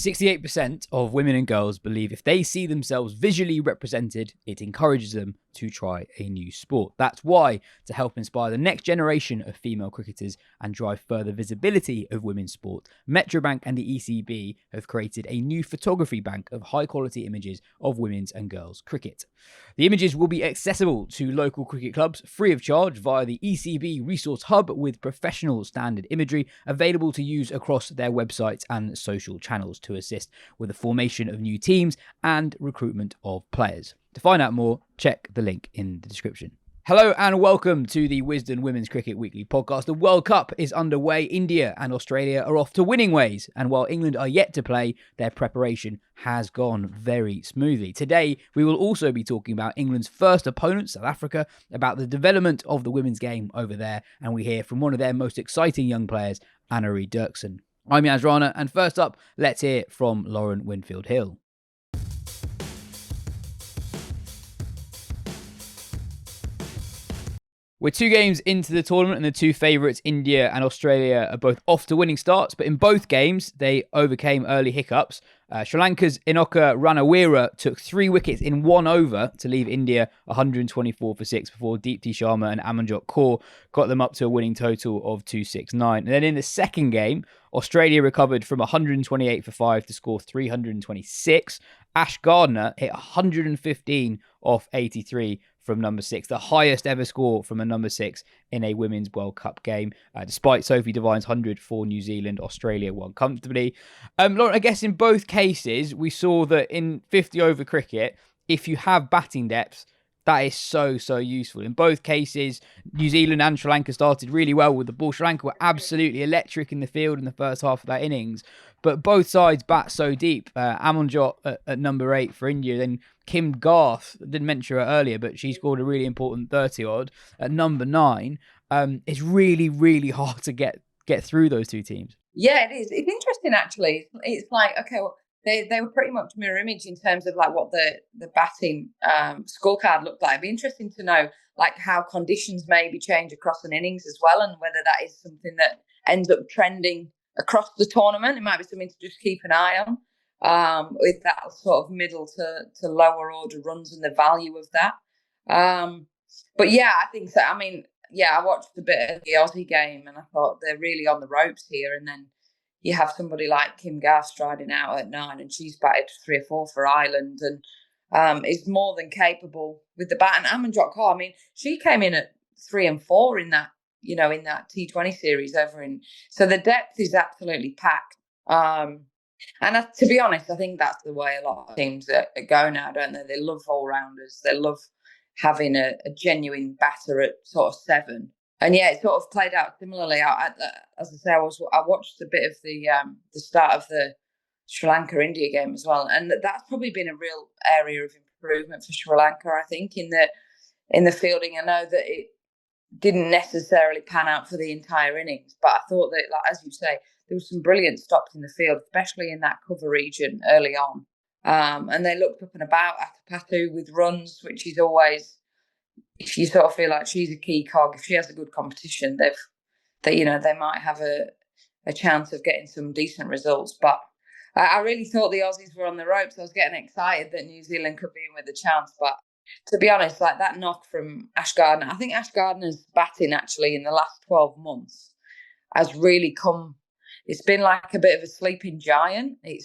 68% of women and girls believe if they see themselves visually represented, it encourages them to try a new sport. That's why, to help inspire the next generation of female cricketers and drive further visibility of women's sport, Metrobank and the ECB have created a new photography bank of high-quality images of women's and girls' cricket. The images will be accessible to local cricket clubs free of charge via the ECB Resource Hub with professional standard imagery available to use across their websites and social channels to assist with the formation of new teams and recruitment of players. To find out more, check the link in the description. Hello and welcome to the Wisden Women's Cricket Weekly podcast. The World Cup is underway. India and Australia are off to winning ways. And while England are yet to play, their preparation has gone very smoothly. Today, we will also be talking about England's first opponent, South Africa, about the development of the women's game over there. And we hear from one of their most exciting young players, Annerie Dercksen. I'm Yas and Lauren, and first up, let's hear from Lauren Winfield-Hill. We're 2 games into the tournament and the 2 favourites, India and Australia, are both off to winning starts. But in both games, they overcame early hiccups. Sri Lanka's Inoka Ranawira took 3 wickets in 1 over to leave India 124 for 6 before Deepti Sharma and Amanjot Kaur got them up to a winning total of 269. And then in the second game, Australia recovered from 128 for 5 to score 326. Ash Gardner hit 115 off 83 from number 6, the highest ever score from a number 6 in a Women's World Cup game. Despite Sophie Devine's 100 for New Zealand, Australia won comfortably. Lauren, I guess in both cases, we saw that in 50-over cricket, if you have batting depth, that is so useful. In both cases, New Zealand and Sri Lanka started really well with the ball. Sri Lanka were absolutely electric in the field in the first half of that innings. But both sides bat so deep. Amanjot at number 8 for India. Then Kim Garth, didn't mention her earlier, but she scored a really important 30-odd at number 9. It's really hard to get through those 2 teams. Yeah, it is. It's interesting, actually. It's like, okay, well, they were pretty much mirror image in terms of like what the batting scorecard looked like. It'd be interesting to know like how conditions maybe change across an innings as well, and whether that is something that ends up trending across the tournament. It might be something to just keep an eye on with that sort of middle to lower order runs and the value of that. But yeah, I think so. I mean, yeah, I watched a bit of the Aussie game and I thought they're really on the ropes here, and then you have somebody like Kim Garth striding out at 9 and she's batted 3 or 4 for Ireland and is more than capable with the bat. And Amanjot Kaur, I mean, she came in at 3 and 4 in that, in that T20 series over in. So the depth is absolutely packed. And to be honest, I think that's the way a lot of teams go now, don't they? They love all-rounders. They love having a genuine batter at sort of 7. And yeah, it sort of played out similarly. As I say, I watched a bit of the start of the Sri Lanka-India game as well, and that's probably been a real area of improvement for Sri Lanka. I think in the fielding, I know that it didn't necessarily pan out for the entire innings, but I thought that, like as you say, there was some brilliant stops in the field, especially in that cover region early on, and they looked up and about Atapatu with runs, which is always. If you sort of feel like she's a key cog, if she has a good competition, they might have a chance of getting some decent results. But I really thought the Aussies were on the ropes. I was getting excited that New Zealand could be in with a chance. But to be honest, like that knock from Ash Gardner, I think Ash Gardner's batting actually in the last 12 months has really come. It's been like a bit of a sleeping giant. It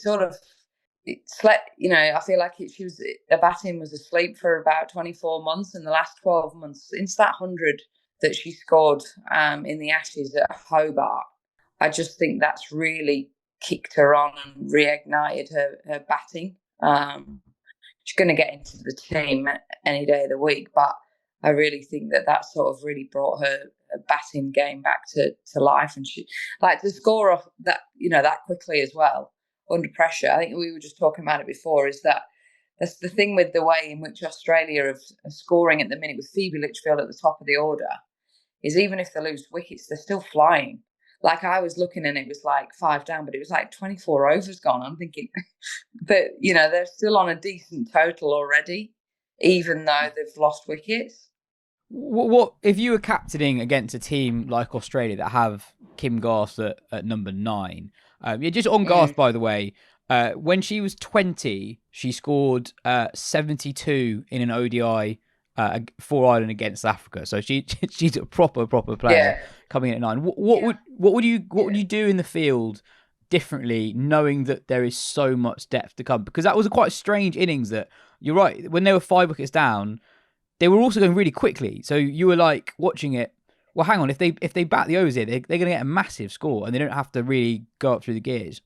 slept, I feel like the batting was asleep for about 24 months, and the last 12 months, since that 100 that she scored in the Ashes at Hobart, I just think that's really kicked her on and reignited her batting. She's going to get into the team any day of the week, but I really think that sort of really brought her batting game back to life, and she like to score off that, that quickly as well. Under pressure, I think we were just talking about it before, is that's the thing with the way in which Australia are scoring at the minute with Phoebe Litchfield at the top of the order, is even if they lose wickets, they're still flying. Like I was looking and it was like 5 down, but it was like 24 overs gone. I'm thinking that, they're still on a decent total already, even though they've lost wickets. What if you were captaining against a team like Australia that have Kim Garth at number 9? Just on Garth, by the way, When she was 20, she scored 72 in an ODI for Ireland against Africa. So she's a proper player Yeah. coming in at 9. What would you do in the field differently, knowing that there is so much depth to come? Because that was a quite strange innings. That you're right, when they were 5 wickets down, they were also going really quickly. So you were like watching it. Well, hang on, if they bat the overs here, they're going to get a massive score, and they don't have to really go up through the gears.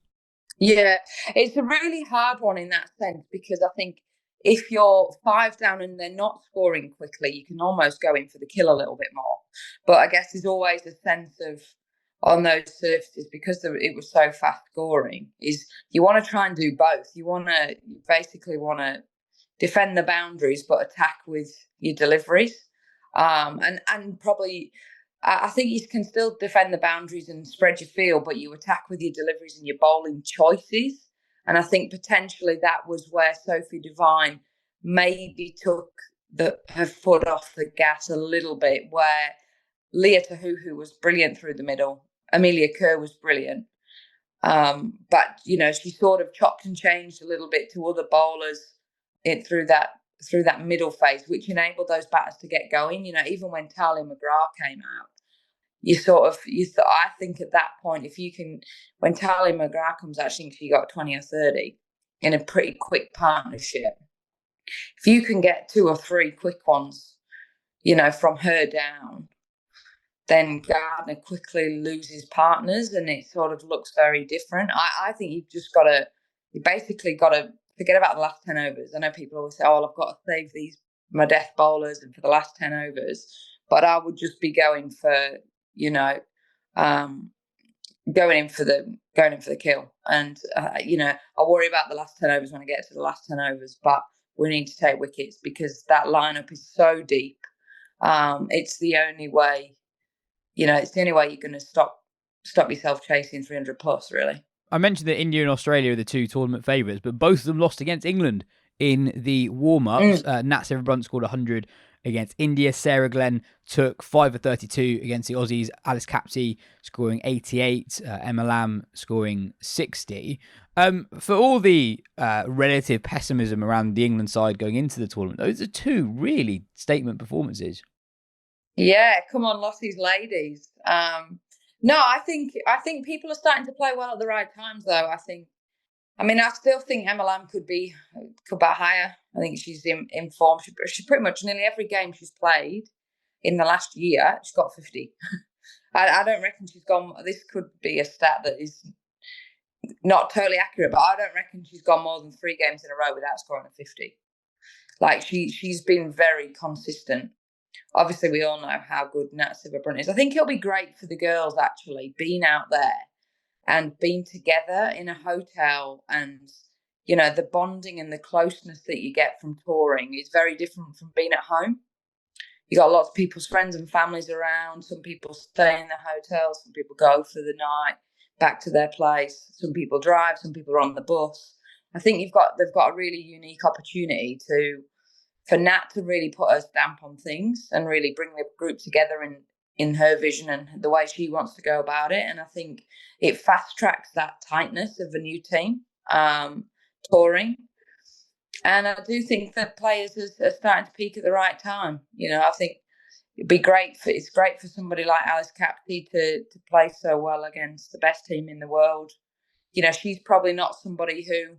Yeah, it's a really hard one in that sense because I think if you're 5 down and they're not scoring quickly, you can almost go in for the kill a little bit more. But I guess there's always a sense of on those surfaces because it was so fast scoring is you want to try and do both. You basically want to defend the boundaries but attack with your deliveries, and probably. I think you can still defend the boundaries and spread your field, but you attack with your deliveries and your bowling choices. And I think potentially that was where Sophie Devine maybe took her foot off the gas a little bit, where Leah Tahuhu was brilliant through the middle. Amelia Kerr was brilliant. But, she sort of chopped and changed a little bit to other bowlers through that middle phase, which enabled those batters to get going. Even when Talia McGrath came out, I think at that point, when Talia McGrath comes out, I think she got 20 or 30 in a pretty quick partnership. If you can get 2 or 3 quick ones, from her down, then Gardner quickly loses partners and it sort of looks very different. I think you basically got to forget about the last 10 overs. I know people always say, I've got to save my death bowlers and for the last 10 overs. But I would just be going for, going in for the kill. And, I worry about the last 10 overs when I get to the last 10 overs. But we need to take wickets because that lineup is so deep. It's the only way. It's the only way you're going to stop yourself chasing 300 plus, really. I mentioned that India and Australia are the 2 tournament favourites, but both of them lost against England in the warm-ups. Nat Severbrunt scored 100 against India. Sarah Glenn took 5 of 32 against the Aussies. Alice Capsey scoring 88. Emma Lamb scoring 60. For all the relative pessimism around the England side going into the tournament, those are 2 really statement performances. Yeah, come on, Lottie's ladies. No, I think people are starting to play well at the right times, though. I still think Emma Lamb could bat higher. I think she's in form. She pretty much nearly every game she's played in the last year, she's got 50. I don't reckon she's gone. This could be a stat that is not totally accurate, but I don't reckon she's gone more than 3 games in a row without scoring a 50. Like she's been very consistent. Obviously, we all know how good Nat Severbrunt is. I think it'll be great for the girls, actually, being out there and being together in a hotel. And, the bonding and the closeness that you get from touring is very different from being at home. You got lots of people's friends and families around. Some people stay in the hotels. Some people go for the night back to their place. Some people drive. Some people are on the bus. I think they've got a really unique opportunity for Nat to really put her stamp on things and really bring the group together in her vision and the way she wants to go about it. And I think it fast tracks that tightness of a new team touring. And I do think that players are starting to peak at the right time. I think it's great for somebody like Alice Capsey to play so well against the best team in the world. She's probably not somebody who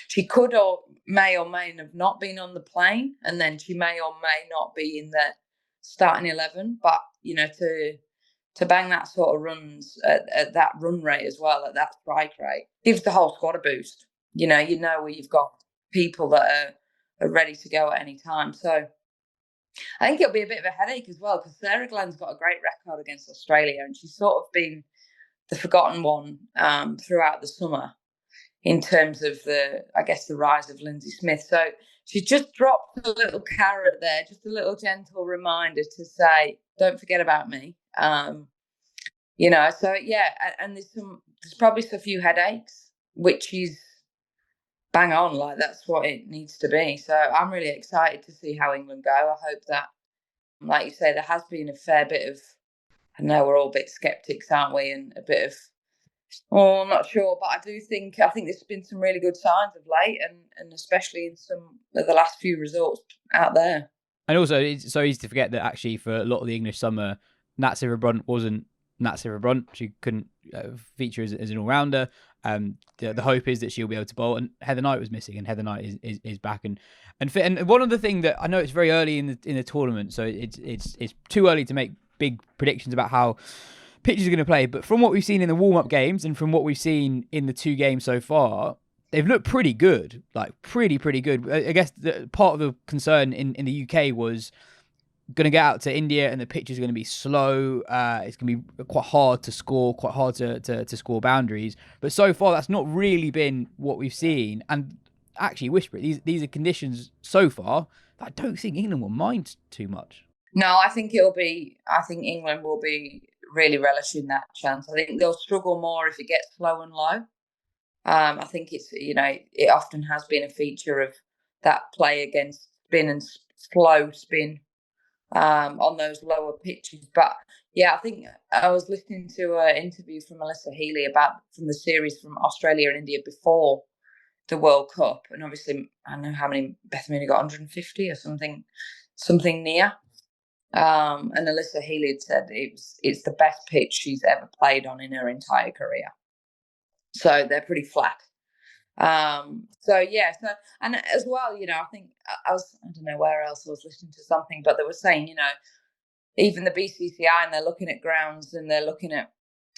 she could or may have not been on the plane, and then she may or may not be in the starting 11. But to bang that sort of runs at that run rate as well, at that strike rate, gives the whole squad a boost. Where you've got people that are ready to go at any time. So I think it'll be a bit of a headache as well because Sarah Glenn's got a great record against Australia, and she's sort of been the forgotten one throughout the summer. In terms of the rise of Lindsay Smith. So she just dropped a little carrot there, just a little gentle reminder to say, don't forget about me. So yeah, and there's probably a few headaches, which is bang on, like that's what it needs to be. So I'm really excited to see how England go. I hope that, like you say, there has been a fair bit of, I know we're all a bit skeptics, aren't we? And a bit of Oh, I'm not sure, but I think there's been some really good signs of late, and especially in some of the last few results out there. And also, it's so easy to forget that actually for a lot of the English summer, Nat Brunt wasn't Nat Brunt. She couldn't feature as an all-rounder. The hope is that she'll be able to bowl. And Heather Knight was missing, and Heather Knight is back and fit. And one of the things that I know, it's very early in the tournament, so it's too early to make big predictions about how pitches are going to play. But from what we've seen in the warm-up games and from what we've seen in the 2 games so far, they've looked pretty good, like pretty good. I guess part of the concern in the UK was going to get out to India and the pitch is going to be slow. It's going to be quite hard to score, quite hard to score boundaries. But so far, that's not really been what we've seen. And actually, whisper it, these are conditions so far that I don't think England will mind too much. No, I think England will be really relishing that chance. I think they'll struggle more if it gets slow and low. I think it's, it often has been a feature of that play against spin and slow spin on those lower pitches. But yeah, I think I was listening to an interview from Melissa Healy from the series from Australia and India before the World Cup. And obviously, I don't know how many, Beth Mooney got 150 or something near. And Alyssa Healy had said it's the best pitch she's ever played on in her entire career. So they're pretty flat. And as well, I think I don't know where else I was listening to something, but they were saying, even the BCCI, and they're looking at grounds and they're looking at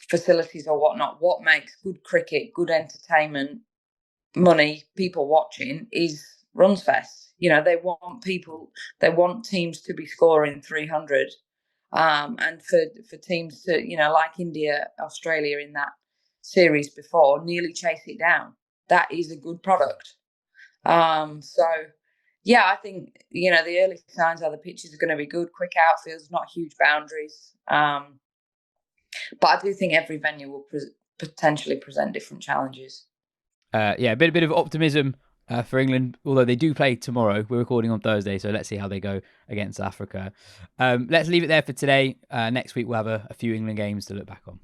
facilities or whatnot. What makes good cricket, good entertainment, money, people watching is runs fest. They want teams to be scoring 300, and for teams to, like India, Australia in that series before, nearly chase it down. That is a good product. So yeah, I think, the early signs are the pitches are going to be good, quick outfields, not huge boundaries. But I do think every venue will potentially present different challenges. A bit of optimism for England, although they do play tomorrow. We're recording on Thursday, so let's see how they go against Africa. Let's leave it there for today. Next week, we'll have a few England games to look back on.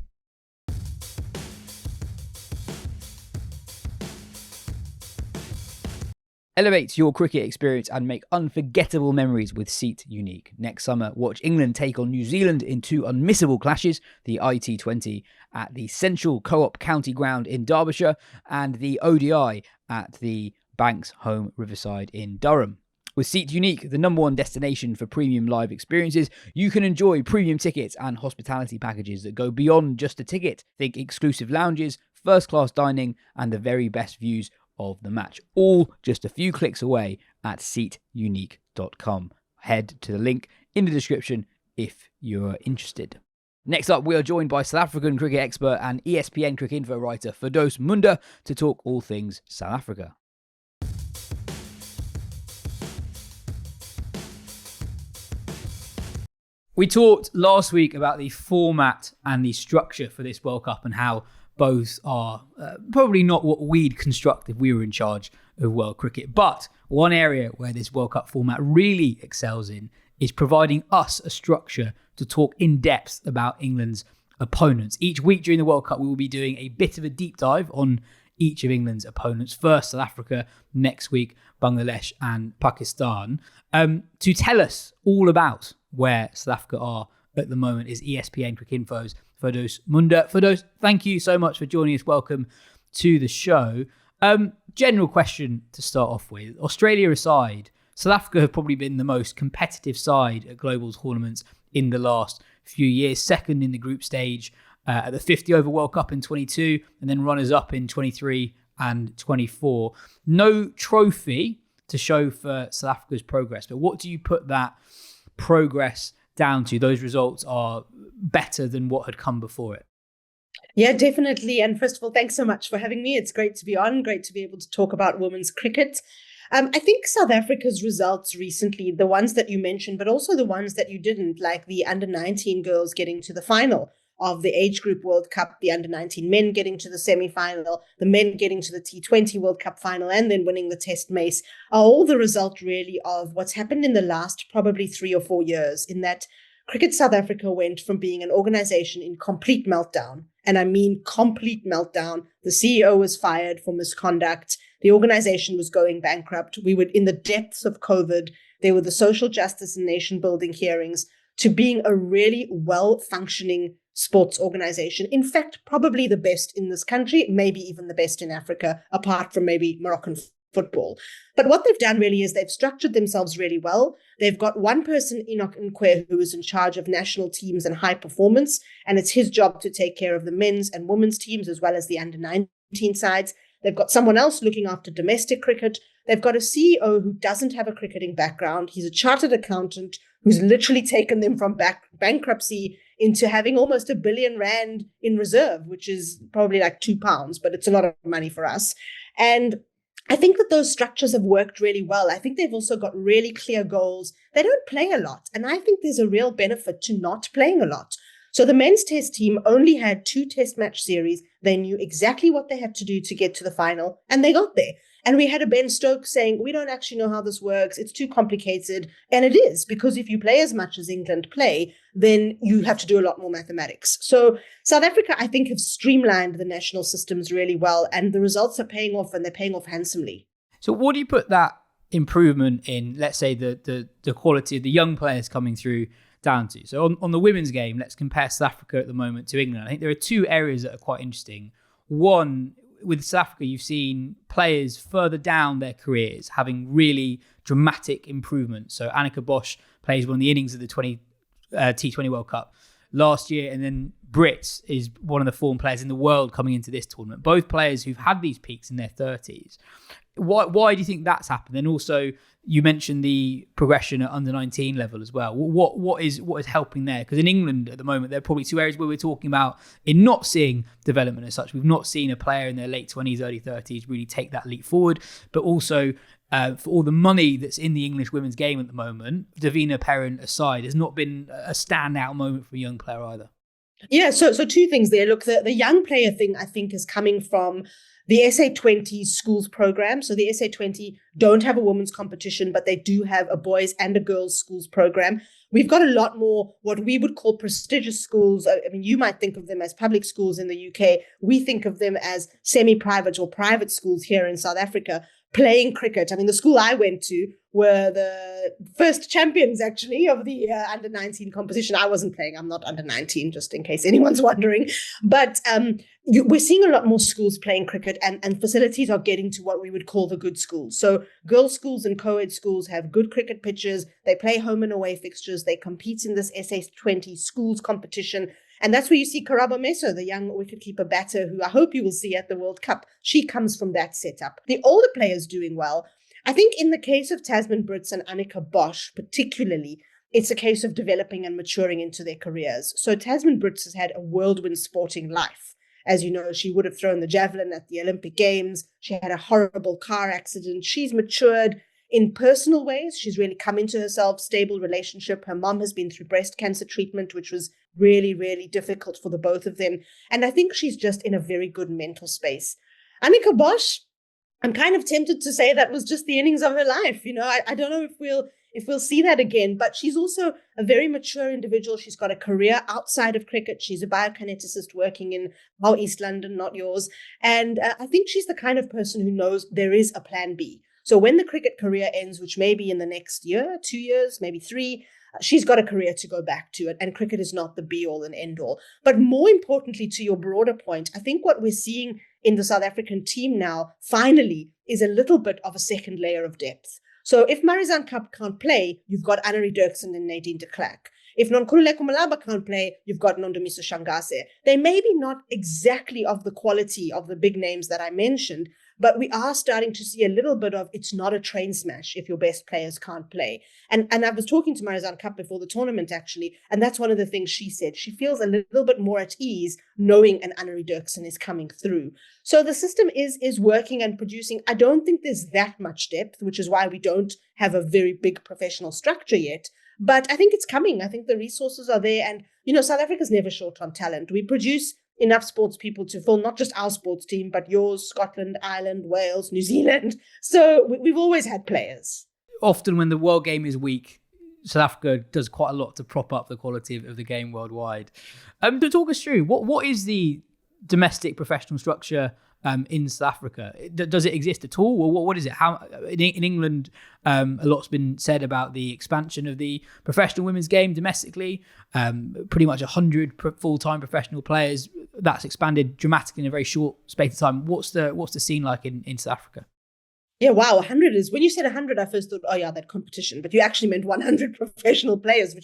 Elevate your cricket experience and make unforgettable memories with Seat Unique. Next summer, watch England take on New Zealand in 2 unmissable clashes, the IT20 at the Central Co-op County Ground in Derbyshire and the ODI at the Banks Home Riverside in Durham. With Seat Unique, the #1 destination for premium live experiences, you can enjoy premium tickets and hospitality packages that go beyond just a ticket. Think exclusive lounges, first-class dining, and the very best views of the match, all just a few clicks away at seatunique.com. Head to the link in the description if you're interested. Next up, we are joined by South African cricket expert and ESPN Cricinfo writer Firdose Moonda to talk all things South Africa. We talked last week about the format and the structure for this World Cup and how both are probably not what we'd construct if we were in charge of world cricket. But one area where this World Cup format really excels in is providing us a structure to talk in depth about England's opponents. Each week during the World Cup, we will be doing a bit of a deep dive on each of England's opponents. First, South Africa, next week, Bangladesh and Pakistan. To tell us all about where South Africa are at the moment is ESPN Cricinfo's Firdose Moonda. Firdose, thank you so much for joining us. Welcome to the show. General question to start off with. Australia aside, South Africa have probably been the most competitive side at global tournaments in the last few years. Second in the group stage at the 50-over World Cup in 22, and then runners-up in 23 and 24. No trophy to show for South Africa's progress, but what do you put that progress down to? Those results are better than what had come before it. Yeah, definitely. And first of all, thanks so much for having me. It's great to be on, great to be able to talk about women's cricket. I think South Africa's results recently, the ones that you mentioned, but also the ones that you didn't, like the under-19 girls getting to the final of the age group World Cup, the under-19 men getting to the semi-final, the men getting to the T20 World Cup final, and then winning the Test Mace, are all the result really of what's happened in the last probably 3 or 4 years, in that Cricket South Africa went from being an organization in complete meltdown, and I mean complete meltdown. The CEO was fired for misconduct. The organization was going bankrupt. We were in the depths of COVID. There were the social justice and nation building hearings, to being a really well-functioning sports organization. In fact, probably the best in this country, maybe even the best in Africa, apart from maybe Moroccan football. But what they've done really is they've structured themselves really well. They've got one person, Enoch Nkwe, who is in charge of national teams and high performance, and it's his job to take care of the men's and women's teams as well as the under-19 sides. They've got someone else looking after domestic cricket. They've got a CEO who doesn't have a cricketing background. He's a chartered accountant who's literally taken them from bankruptcy into having almost R1 billion in reserve, which is probably like £2, but it's a lot of money for us. And I think that those structures have worked really well. I think they've also got really clear goals. They don't play a lot. And I think there's a real benefit to not playing a lot. So the men's test team only had 2 test match series. They knew exactly what they had to do to get to the final, and they got there. And we had a Ben Stokes saying, we don't actually know how this works. It's too complicated. And it is, because if you play as much as England play, then you have to do a lot more mathematics. So South Africa, I think, have streamlined the national systems really well, and the results are paying off, and they're paying off handsomely. So what do you put that improvement in, let's say, the quality of the young players coming through down to? So on the women's game, let's compare South Africa at the moment to England. I think there are 2 areas that are quite interesting. One, with South Africa, you've seen players further down their careers having really dramatic improvements. So Annika Bosch plays one of the innings of the T20 World Cup last year, and then Brits is one of the form players in the world coming into this tournament. Both players who've had these peaks in their 30s. Why do you think that's happened? And also, you mentioned the progression at under-19 level as well. What is helping there? Because in England at the moment, there are probably 2 areas where we're talking about in not seeing development as such. We've not seen a player in their late 20s, early 30s really take that leap forward. But also, for all the money that's in the English women's game at the moment, Davina Perrin aside, has not been a standout moment for a young player either. Yeah, so 2 things there. Look, the young player thing, I think, is coming from the SA20 schools program. So the SA20 don't have a women's competition, but they do have a boys and a girls schools program. We've got a lot more what we would call prestigious schools. I mean, you might think of them as public schools in the UK. We think of them as semi-private or private schools here in South Africa playing cricket. I mean, the school I went to were the first champions, actually, of the under-19 competition. I wasn't playing. I'm not under-19, just in case anyone's wondering. But we're seeing a lot more schools playing cricket, and facilities are getting to what we would call the good schools. So girls' schools and co-ed schools have good cricket pitches. They play home and away fixtures. They compete in this SA20 schools competition. And that's where you see Karabo Meso, the young wicketkeeper batter, who I hope you will see at the World Cup. She comes from that setup. The older players doing well. I think in the case of Tasman Brits and Annika Bosch particularly, it's a case of developing and maturing into their careers. So Tasman Brits has had a whirlwind sporting life. As you know, she would have thrown the javelin at the Olympic Games. She had a horrible car accident. She's matured in personal ways. She's really come into herself, stable relationship. Her mom has been through breast cancer treatment, which was really, really difficult for the both of them. And I think she's just in a very good mental space. Annika Bosch, I'm kind of tempted to say that was just the innings of her life. You know, I don't know if we'll see that again, but she's also a very mature individual. She's got a career outside of cricket. She's a biokineticist working in our East London, not yours. And I think she's the kind of person who knows there is a plan B. So when the cricket career ends, which may be in the next year, 2 years, maybe 3, she's got a career to go back to it. And cricket is not the be all and end all. But more importantly, to your broader point, I think what we're seeing in the South African team now, finally, is a little bit of a second layer of depth. So if Marizanne Kapp can't play, you've got Annerie Dercksen and Nadine de Klerk. If Nonkululeko Malaba can't play, you've got Nondomiso Shangase. They may be not exactly of the quality of the big names that I mentioned, but we are starting to see a little bit of it's not a train smash if your best players can't play. And I was talking to Marizanne Kapp before the tournament, actually, and that's one of the things she said. She feels a little bit more at ease knowing an Annerie Dercksen is coming through. So the system is working and producing. I don't think there's that much depth, which is why we don't have a very big professional structure yet. But I think it's coming. I think the resources are there. And, you know, South Africa's never short on talent. We produce enough sports people to fill not just our sports team, but yours, Scotland, Ireland, Wales, New Zealand. So we've always had players. Often when the world game is weak, South Africa does quite a lot to prop up the quality of the game worldwide. To talk us through, what is the domestic professional structure in South Africa? Does it exist at all, or what is it? How in England, a lot's been said about the expansion of the professional women's game domestically. Pretty much 100 full-time professional players. That's expanded dramatically in a very short space of time. What's the scene like in South Africa? Yeah, wow, 100 is, when you said 100, I first thought, oh yeah, that competition, but you actually meant 100 professional players,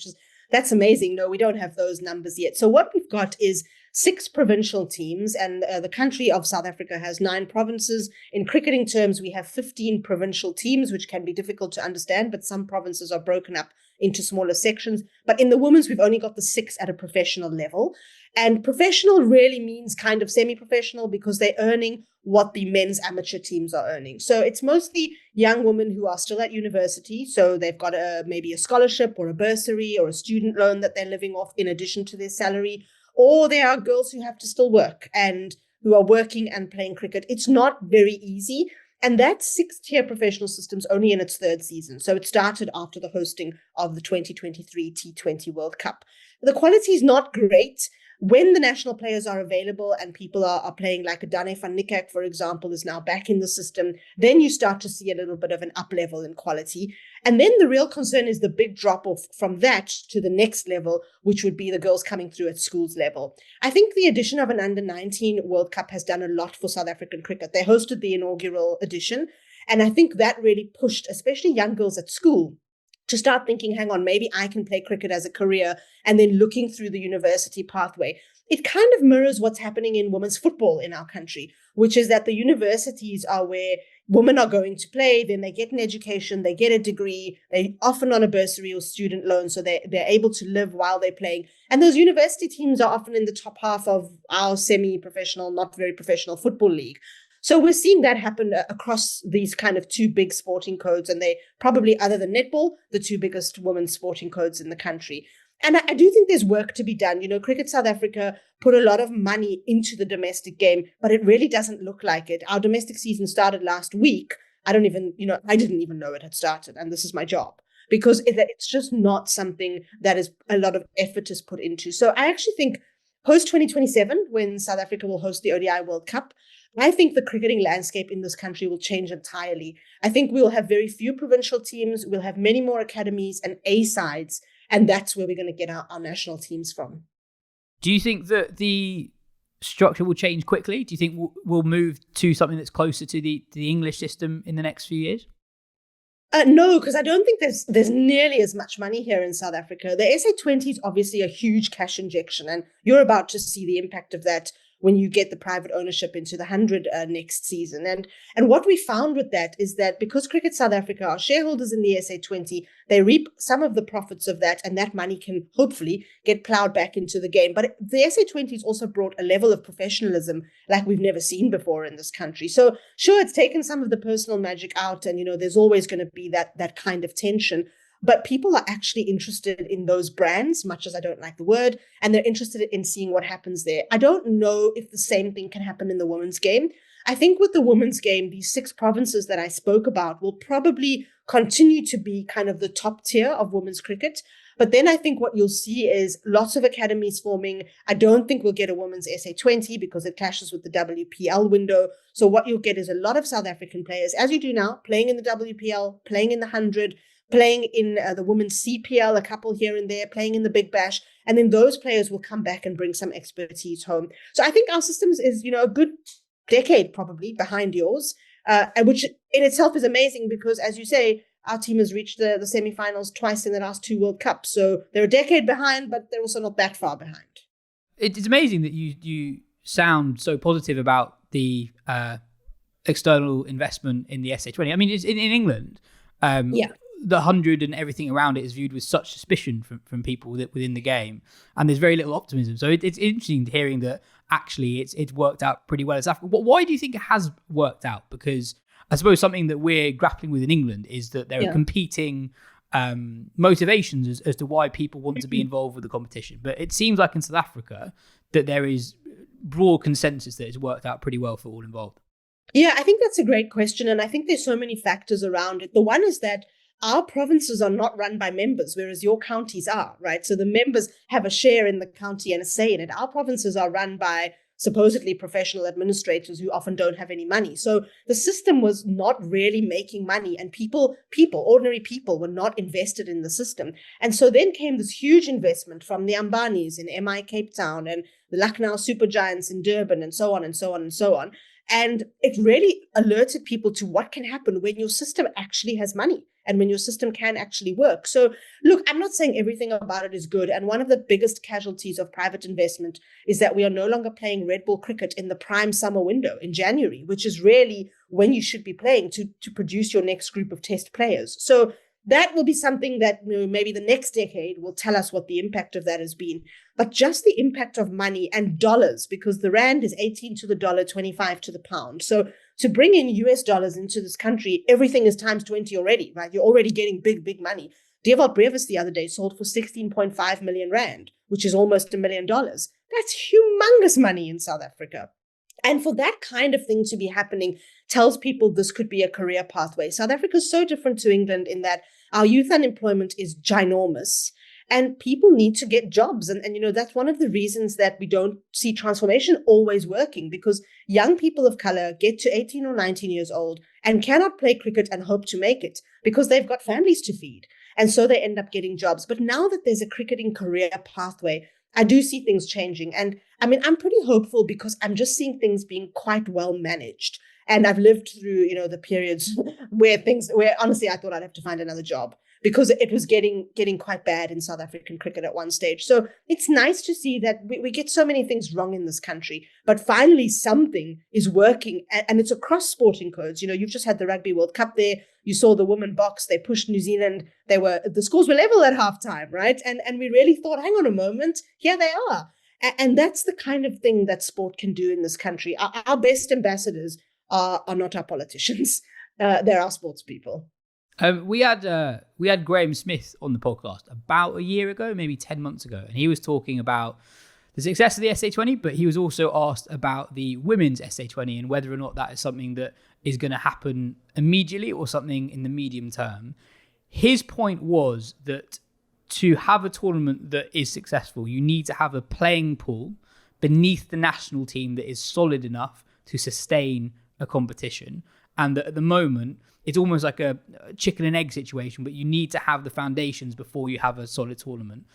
that's amazing. No, we don't have those numbers yet. So what we've got is 6 provincial teams, and the country of South Africa has 9 provinces. In cricketing terms, we have 15 provincial teams, which can be difficult to understand, but some provinces are broken up into smaller sections. But in the women's, we've only got the 6 at a professional level. And professional really means kind of semi-professional because they're earning what the men's amateur teams are earning. So it's mostly young women who are still at university. So they've got maybe a scholarship or a bursary or a student loan that they're living off in addition to their salary. Or there are girls who have to still work and who are working and playing cricket. It's not very easy. And that 6-tier professional system's only in its 3rd season. So it started after the hosting of the 2023 T20 World Cup. The quality is not great. When the national players are available and people are playing, like a Dane van Niekerk, for example, is now back in the system, then you start to see a little bit of an up level in quality. And then the real concern is the big drop off from that to the next level, which would be the girls coming through at schools level. I think the addition of an under-19 World Cup has done a lot for South African cricket. They hosted the inaugural edition, and I think that really pushed, especially young girls at school, to start thinking, hang on, maybe I can play cricket as a career, and then looking through the university pathway. It kind of mirrors what's happening in women's football in our country, which is that the universities are where women are going to play, then they get an education, they get a degree, they're often on a bursary or student loan, so they're able to live while they're playing. And those university teams are often in the top half of our semi-professional, not very professional football league. So we're seeing that happen across these kind of 2 big sporting codes, and they probably, other than netball, the 2 biggest women's sporting codes in the country. And I do think there's work to be done. Cricket South Africa put a lot of money into the domestic game, but it really doesn't look like it. Our domestic season started last week. I didn't even know it had started, and this is my job, because it's just not something that is a lot of effort is put into. So I actually think post 2027, when South Africa will host the ODI World Cup, I think the cricketing landscape in this country will change entirely. I think we'll have very few provincial teams. We'll have many more academies and A-sides, and that's where we're going to get our national teams from. Do you think that the structure will change quickly? Do you think we'll move to something that's closer to the English system in the next few years? No, because I don't think there's nearly as much money here in South Africa. The SA20 is obviously a huge cash injection, and you're about to see the impact of that when you get the private ownership into the 100 next season. And what we found with that is that because Cricket South Africa are shareholders in the SA20, they reap some of the profits of that, and that money can hopefully get plowed back into the game. But the SA20 has also brought a level of professionalism like we've never seen before in this country. So sure, it's taken some of the personal magic out, and there's always going to be that kind of tension. But people are actually interested in those brands, much as I don't like the word, and they're interested in seeing what happens there. I don't know if the same thing can happen in the women's game. I think with the women's game, these 6 provinces that I spoke about will probably continue to be kind of the top tier of women's cricket. But then I think what you'll see is lots of academies forming. I don't think we'll get a women's SA20 because it clashes with the WPL window. So what you'll get is a lot of South African players, as you do now, playing in the WPL, playing in the 100, playing in the women's CPL, a couple here and there, playing in the Big Bash, and then those players will come back and bring some expertise home. So I think our systems is, a good decade probably behind yours, and which in itself is amazing because, as you say, our team has reached the semi-finals twice in the last 2 World Cups. So they're a decade behind, but they're also not that far behind. It's amazing that you sound so positive about the external investment in the SA20. I mean, it's in England. The 100 and everything around it is viewed with such suspicion from people within the game, and there's very little optimism. So it's interesting hearing that actually it's worked out pretty well in South Africa. Why do you think it has worked out? Because I suppose something that we're grappling with in England is that there are competing motivations as to why people want to be involved with the competition. But it seems like in South Africa that there is broad consensus that it's worked out pretty well for all involved. Yeah, I think that's a great question. And I think there's so many factors around it. The one is that our provinces are not run by members, whereas your counties are, right? So the members have a share in the county and a say in it. Our provinces are run by supposedly professional administrators who often don't have any money. So the system was not really making money, and ordinary people were not invested in the system. And so then came this huge investment from the Ambanis in MI Cape Town and the Lucknow supergiants in Durban and so on and so on and so on. And it really alerted people to what can happen when your system actually has money and when your system can actually work. So look, I'm not saying everything about it is good. And one of the biggest casualties of private investment is that we are no longer playing red ball cricket in the prime summer window in January, which is really when you should be playing to produce your next group of test players. So that will be something that maybe the next decade will tell us what the impact of that has been. But just the impact of money and dollars, because the rand is 18 to the dollar, 25 to the pound. So to bring in US dollars into this country, everything is times 20 already, right? You're already getting big, big money. Dewald Brevis the other day sold for 16.5 million rand, which is almost $1 million. That's humongous money in South Africa. And for that kind of thing to be happening tells people this could be a career pathway. South Africa is so different to England in that our youth unemployment is ginormous and people need to get jobs. And that's one of the reasons that we don't see transformation always working, because young people of color get to 18 or 19 years old and cannot play cricket and hope to make it because they've got families to feed. And so they end up getting jobs. But now that there's a cricketing career pathway, I do see things changing. And I'm pretty hopeful because I'm just seeing things being quite well managed. And I've lived through, the periods where honestly I thought I'd have to find another job because it was getting quite bad in South African cricket at one stage. So it's nice to see that we get so many things wrong in this country, but finally something is working, and it's across sporting codes. You've just had the Rugby World Cup there. You saw the women box. They pushed New Zealand. The scores were level at halftime, right? And we really thought, hang on a moment, here they are. And that's the kind of thing that sport can do in this country. Our best ambassadors are not our politicians. They're our sports people. We had Graham Smith on the podcast about a year ago, maybe 10 months ago, and he was talking about the success of the SA20, but he was also asked about the women's SA20 and whether or not that is something that is going to happen immediately or something in the medium term. His point was that to have a tournament that is successful, you need to have a playing pool beneath the national team that is solid enough to sustain a competition, and that at the moment it's almost like a chicken and egg situation, but you need to have the foundations before you have a solid tournament.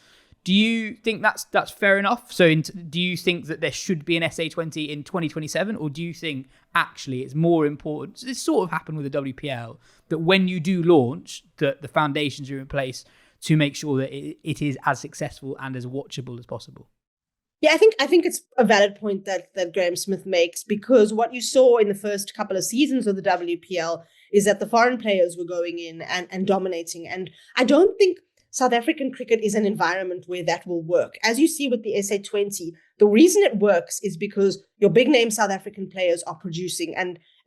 Do you think that's fair enough? So do you think that there should be an SA20 in 2027, or do you think actually it's more important, this sort of happened with the WPL, that when you do launch, that the foundations are in place to make sure that it is as successful and as watchable as possible? Yeah, I think it's a valid point that Graham Smith makes, because what you saw in the first couple of seasons of the WPL is that the foreign players were going in and dominating. And I don't think South African cricket is an environment where that will work. As you see with the SA20, the reason it works is because your big name South African players are producing,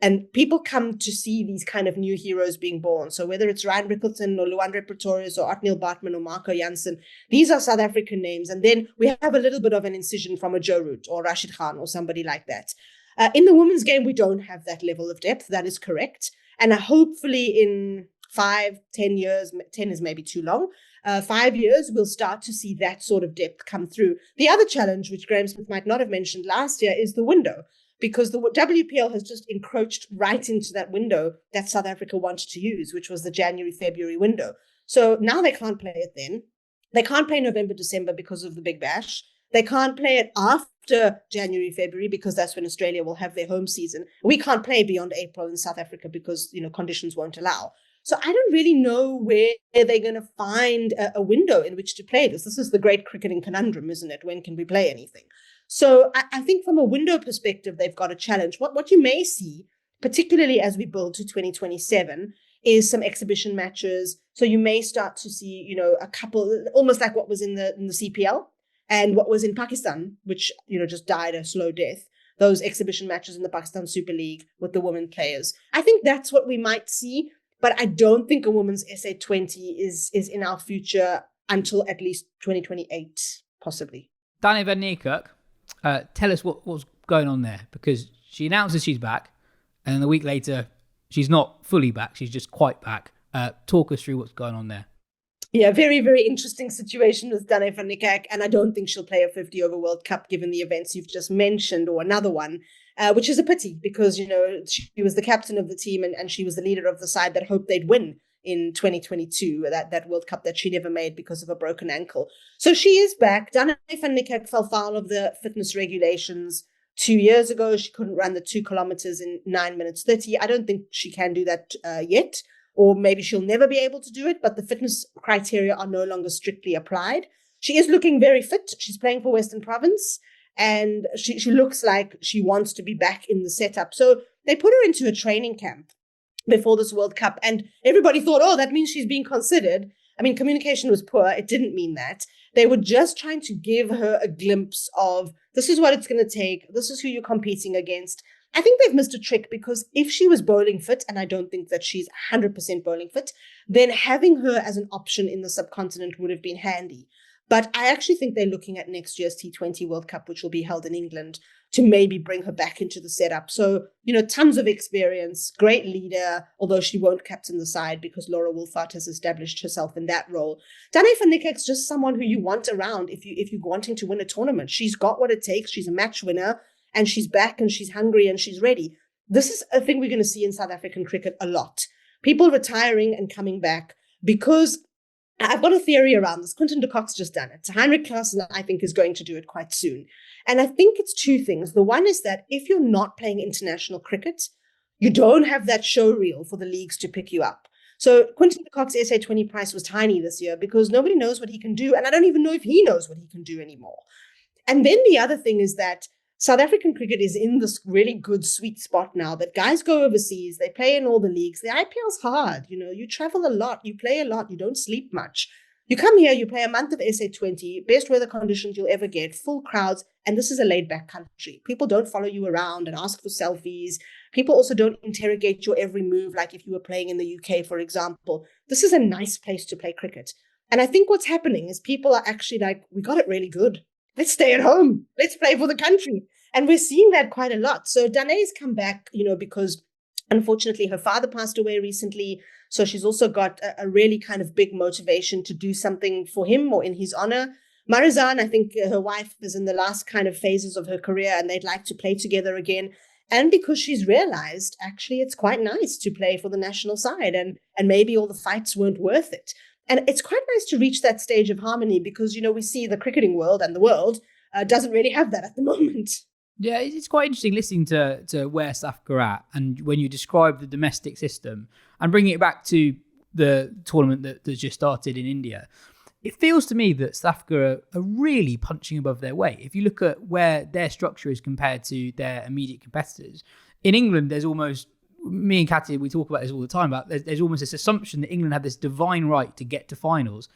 and people come to see these kind of new heroes being born. So whether it's Ryan Rickleton or Luandre Pretorius or Artniel Bartman or Marco Jansen, these are South African names. And then we have a little bit of an incision from a Joe Root or Rashid Khan or somebody like that. In the women's game, we don't have that level of depth. That is correct. And hopefully in 5-10 years, 10 is maybe too long, 5 years, we'll start to see that sort of depth come through. The other challenge, which Graham Smith might not have mentioned last year, is the window, because the WPL has just encroached right into that window that South Africa wanted to use, which was the January-February window. So now they can't play it then. They can't play November, December because of the Big Bash. They can't play it after January, February, because that's when Australia will have their home season. We can't play beyond April in South Africa because, conditions won't allow. So I don't really know where they're going to find a window in which to play this. This is the great cricketing conundrum, isn't it? When can we play anything? So I think from a window perspective, they've got a challenge. What you may see, particularly as we build to 2027, is some exhibition matches. So you may start to see, a couple, almost like what was in the CPL and what was in Pakistan, which, just died a slow death. Those exhibition matches in the Pakistan Super League with the women players. I think that's what we might see. But I don't think a women's SA20 is in our future until at least 2028, possibly. Dani van Niekerk, tell us what's going on there, because she announces she's back, and then a week later, she's not fully back, she's just quite back. Talk us through what's going on there. Yeah, very, very interesting situation with Dane van Niekerk, and I don't think she'll play a 50 over World Cup given the events you've just mentioned, or another one, which is a pity because, she was the captain of the team and she was the leader of the side that hoped they'd win in 2022, that World Cup that she never made because of a broken ankle. So she is back. Dane van Niekerk fell foul of the fitness regulations 2 years ago. She couldn't run the 2 kilometers in 9 minutes 30. I don't think she can do that yet. Or maybe she'll never be able to do it, but the fitness criteria are no longer strictly applied. She is looking very fit. She's playing for Western Province, and she looks like she wants to be back in the setup. So they put her into a training camp before this World Cup, and everybody thought, oh, that means she's being considered. I mean, communication was poor. It didn't mean that. They were just trying to give her a glimpse of, this is what it's going to take. This is who you're competing against. I think they've missed a trick because if she was bowling fit, and I don't think that she's 100% bowling fit, then having her as an option in the subcontinent would have been handy. But I actually think they're looking at next year's T20 World Cup, which will be held in England, to maybe bring her back into the setup. So, tons of experience, great leader, although she won't captain the side because Laura Wolfart has established herself in that role. Dane van Niekerk's just someone who you want around if you're wanting to win a tournament. She's got what it takes. She's a match winner. And she's back and she's hungry and she's ready. This is a thing we're going to see in South African cricket a lot. People retiring and coming back because I've got a theory around this. Quinton de Kock's just done it. Heinrich Klaassen, I think, is going to do it quite soon. And I think it's two things. The one is that if you're not playing international cricket, you don't have that show reel for the leagues to pick you up. So Quinton de Kock's SA20 price was tiny this year because nobody knows what he can do. And I don't even know if he knows what he can do anymore. And then the other thing is that South African cricket is in this really good sweet spot now that guys go overseas, they play in all the leagues. The IPL's hard, you travel a lot, you play a lot, you don't sleep much. You come here, you play a month of SA20, best weather conditions you'll ever get, full crowds, and this is a laid-back country. People don't follow you around and ask for selfies. People also don't interrogate your every move like if you were playing in the UK, for example. This is a nice place to play cricket. And I think what's happening is people are actually like, we got it really good. Let's stay at home. Let's play for the country. And we're seeing that quite a lot. So Dane's come back, because unfortunately her father passed away recently. So she's also got a really kind of big motivation to do something for him or in his honor. Marizan, I think her wife is in the last kind of phases of her career and they'd like to play together again. And because she's realized, actually, it's quite nice to play for the national side and maybe all the fights weren't worth it. And it's quite nice to reach that stage of harmony because, we see the cricketing world and the world doesn't really have that at the moment. Yeah, it's quite interesting listening to where South Africa are at and when you describe the domestic system and bringing it back to the tournament that's just started in India. It feels to me that South Africa are really punching above their weight. If you look at where their structure is compared to their immediate competitors, in England, there's almost, me and Katya, we talk about this all the time, about there's almost this assumption that England have this divine right to get to finals.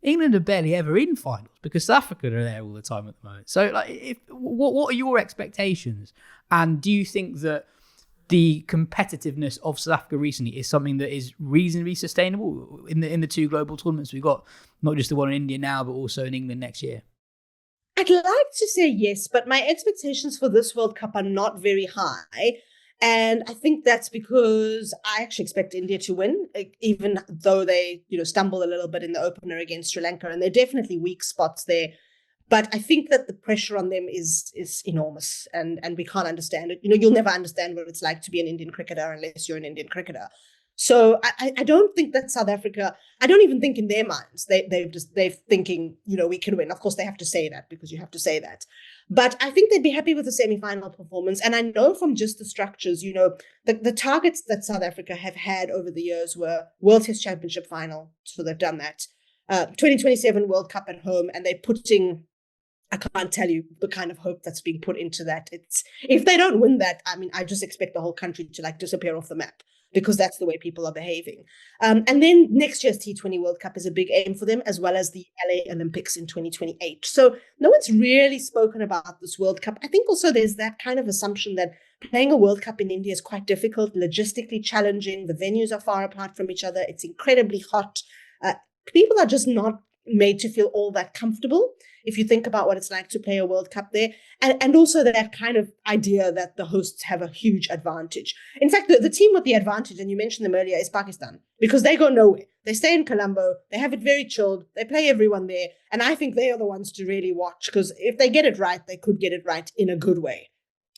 England are barely ever in finals because South Africa are there all the time at the moment. So, what are your expectations? And do you think that the competitiveness of South Africa recently is something that is reasonably sustainable in the two global tournaments we've got, not just the one in India now, but also in England next year? I'd like to say yes, but my expectations for this World Cup are not very high. And I think that's because I actually expect India to win, even though they, stumble a little bit in the opener against Sri Lanka. And there are definitely weak spots there. But I think that the pressure on them is enormous and we can't understand it. You'll never understand what it's like to be an Indian cricketer unless you're an Indian cricketer. So I don't think that South Africa, I don't even think in their minds, they're thinking, we can win. Of course, they have to say that because you have to say that. But I think they'd be happy with a semi-final performance. And I know from just the structures, the targets that South Africa have had over the years were World Test Championship final. So they've done that. 2027 World Cup at home. And they're putting, I can't tell you the kind of hope that's being put into that. It's, if they don't win that, I just expect the whole country to disappear off the map, because that's the way people are behaving. And then next year's T20 World Cup is a big aim for them, as well as the LA Olympics in 2028. So no one's really spoken about this World Cup. I think also there's that kind of assumption that playing a World Cup in India is quite difficult, logistically challenging. The venues are far apart from each other. It's incredibly hot. People are just not made to feel all that comfortable. If you think about what it's like to play a World Cup there, and also that kind of idea that the hosts have a huge advantage. In fact, the team with the advantage, and you mentioned them earlier, is Pakistan, because they go nowhere. They stay in Colombo. They have it very chilled. They play everyone there. And I think they are the ones to really watch, because if they get it right, they could get it right in a good way.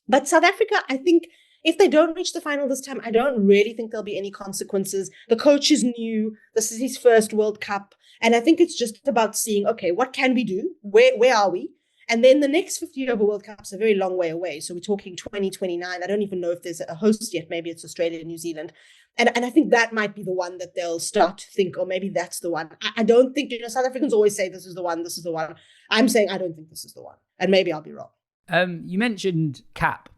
But South Africa, I think if they don't reach the final this time, I don't really think there'll be any consequences. The coach is new. This is his first World Cup. And I think it's just about seeing, okay, what can we do? Where are we? And then the next 50 over World Cup's a very long way away. So we're talking 2029. I don't even know if there's a host yet. Maybe it's Australia and New Zealand. And I think that might be the one that they'll start to think, or maybe that's the one. I don't think, South Africans always say this is the one, this is the one. I'm saying I don't think this is the one. And maybe I'll be wrong. You mentioned Cap.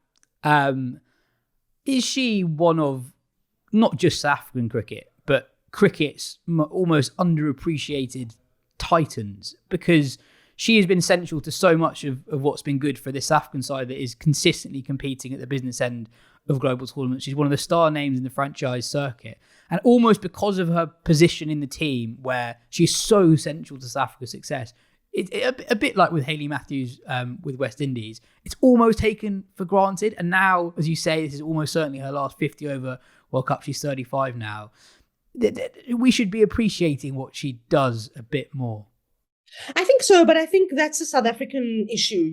Is she one of not just South African cricket, but cricket's almost underappreciated titans? Because she has been central to so much of what's been good for this South African side that is consistently competing at the business end of global tournaments. She's one of the star names in the franchise circuit. And almost because of her position in the team, where she's so central to South Africa's success, a bit like with Hayley Matthews with West Indies, it's almost taken for granted. And now, as you say, this is almost certainly her last 50 over World Cup. She's 35 now. We should be appreciating what she does a bit more. I think so, but I think that's a South African issue,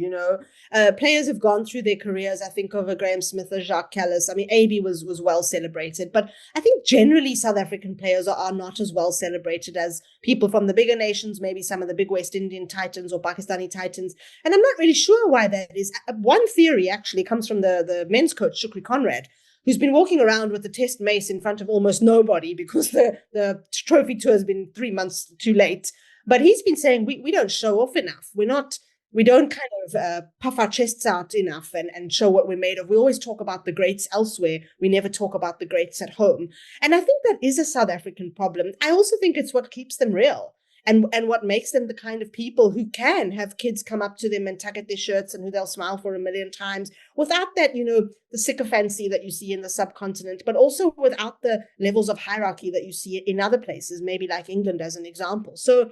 Players have gone through their careers. I think of a Graham Smith, a Jacques Kallis. I mean, AB was well celebrated, but I think generally South African players are not as well celebrated as people from the bigger nations, maybe some of the big West Indian Titans or Pakistani Titans. And I'm not really sure why that is. One theory actually comes from the men's coach, Shukri Conrad, who's been walking around with the test mace in front of almost nobody because the trophy tour has been 3 months too late. But he's been saying we don't show off enough. We don't kind of puff our chests out enough and show what we're made of. We always talk about the greats elsewhere. We never talk about the greats at home. And I think that is a South African problem. I also think it's what keeps them real and what makes them the kind of people who can have kids come up to them and tug at their shirts and who they'll smile for a million times without that, the sycophancy that you see in the subcontinent, but also without the levels of hierarchy that you see in other places, maybe like England as an example. So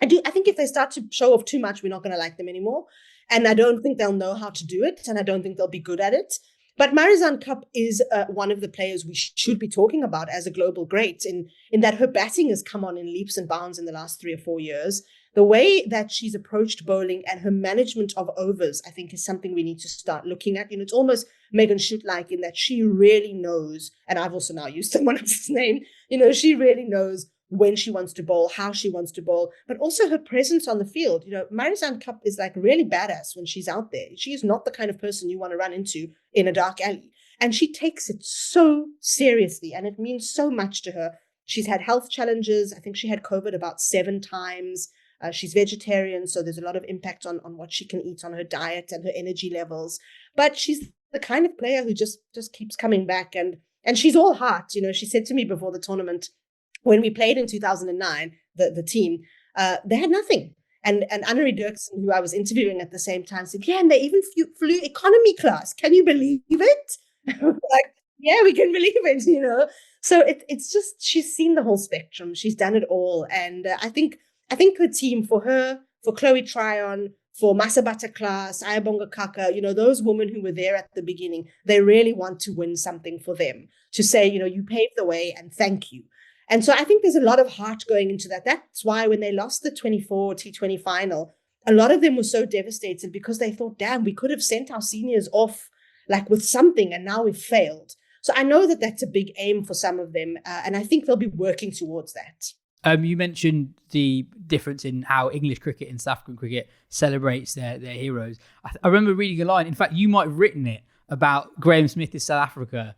I think if they start to show off too much, we're not going to like them anymore. And I don't think they'll know how to do it. And I don't think they'll be good at it. But Marizanne Kapp is one of the players we should be talking about as a global great in that her batting has come on in leaps and bounds in the last 3 or 4 years. The way that she's approached bowling and her management of overs, I think, is something we need to start looking at. It's almost Megan Schutt-like in that she really knows, and I've also now used someone else's name, she really knows when she wants to bowl, how she wants to bowl, but also her presence on the field. Marizanne Kapp is like really badass when she's out there. She is not the kind of person you want to run into in a dark alley. And she takes it so seriously, and it means so much to her. She's had health challenges. I think she had COVID about 7 times. She's vegetarian, so there's a lot of impact on what she can eat on her diet and her energy levels. But she's the kind of player who just keeps coming back, and she's all heart. She said to me before the tournament, when we played in 2009, the team, they had nothing. And Annerie Dercksen, who I was interviewing at the same time, said, yeah, and they even flew economy class. Can you believe it? Like, yeah, we can believe it, So it's just, she's seen the whole spectrum. She's done it all. And I think the team, for her, for Chloe Tryon, for Masabata Class, Ayabonga Kaka, those women who were there at the beginning, they really want to win something for them, to say, you paved the way and thank you. And so I think there's a lot of heart going into that. That's why when they lost the 24 T20 final, a lot of them were so devastated because they thought, damn, we could have sent our seniors off like with something and now we've failed. So I know that that's a big aim for some of them. And I think they'll be working towards that. You mentioned the difference in how English cricket and South African cricket celebrates their heroes. I remember reading a line. In fact, you might have written it about Graham Smith in South Africa.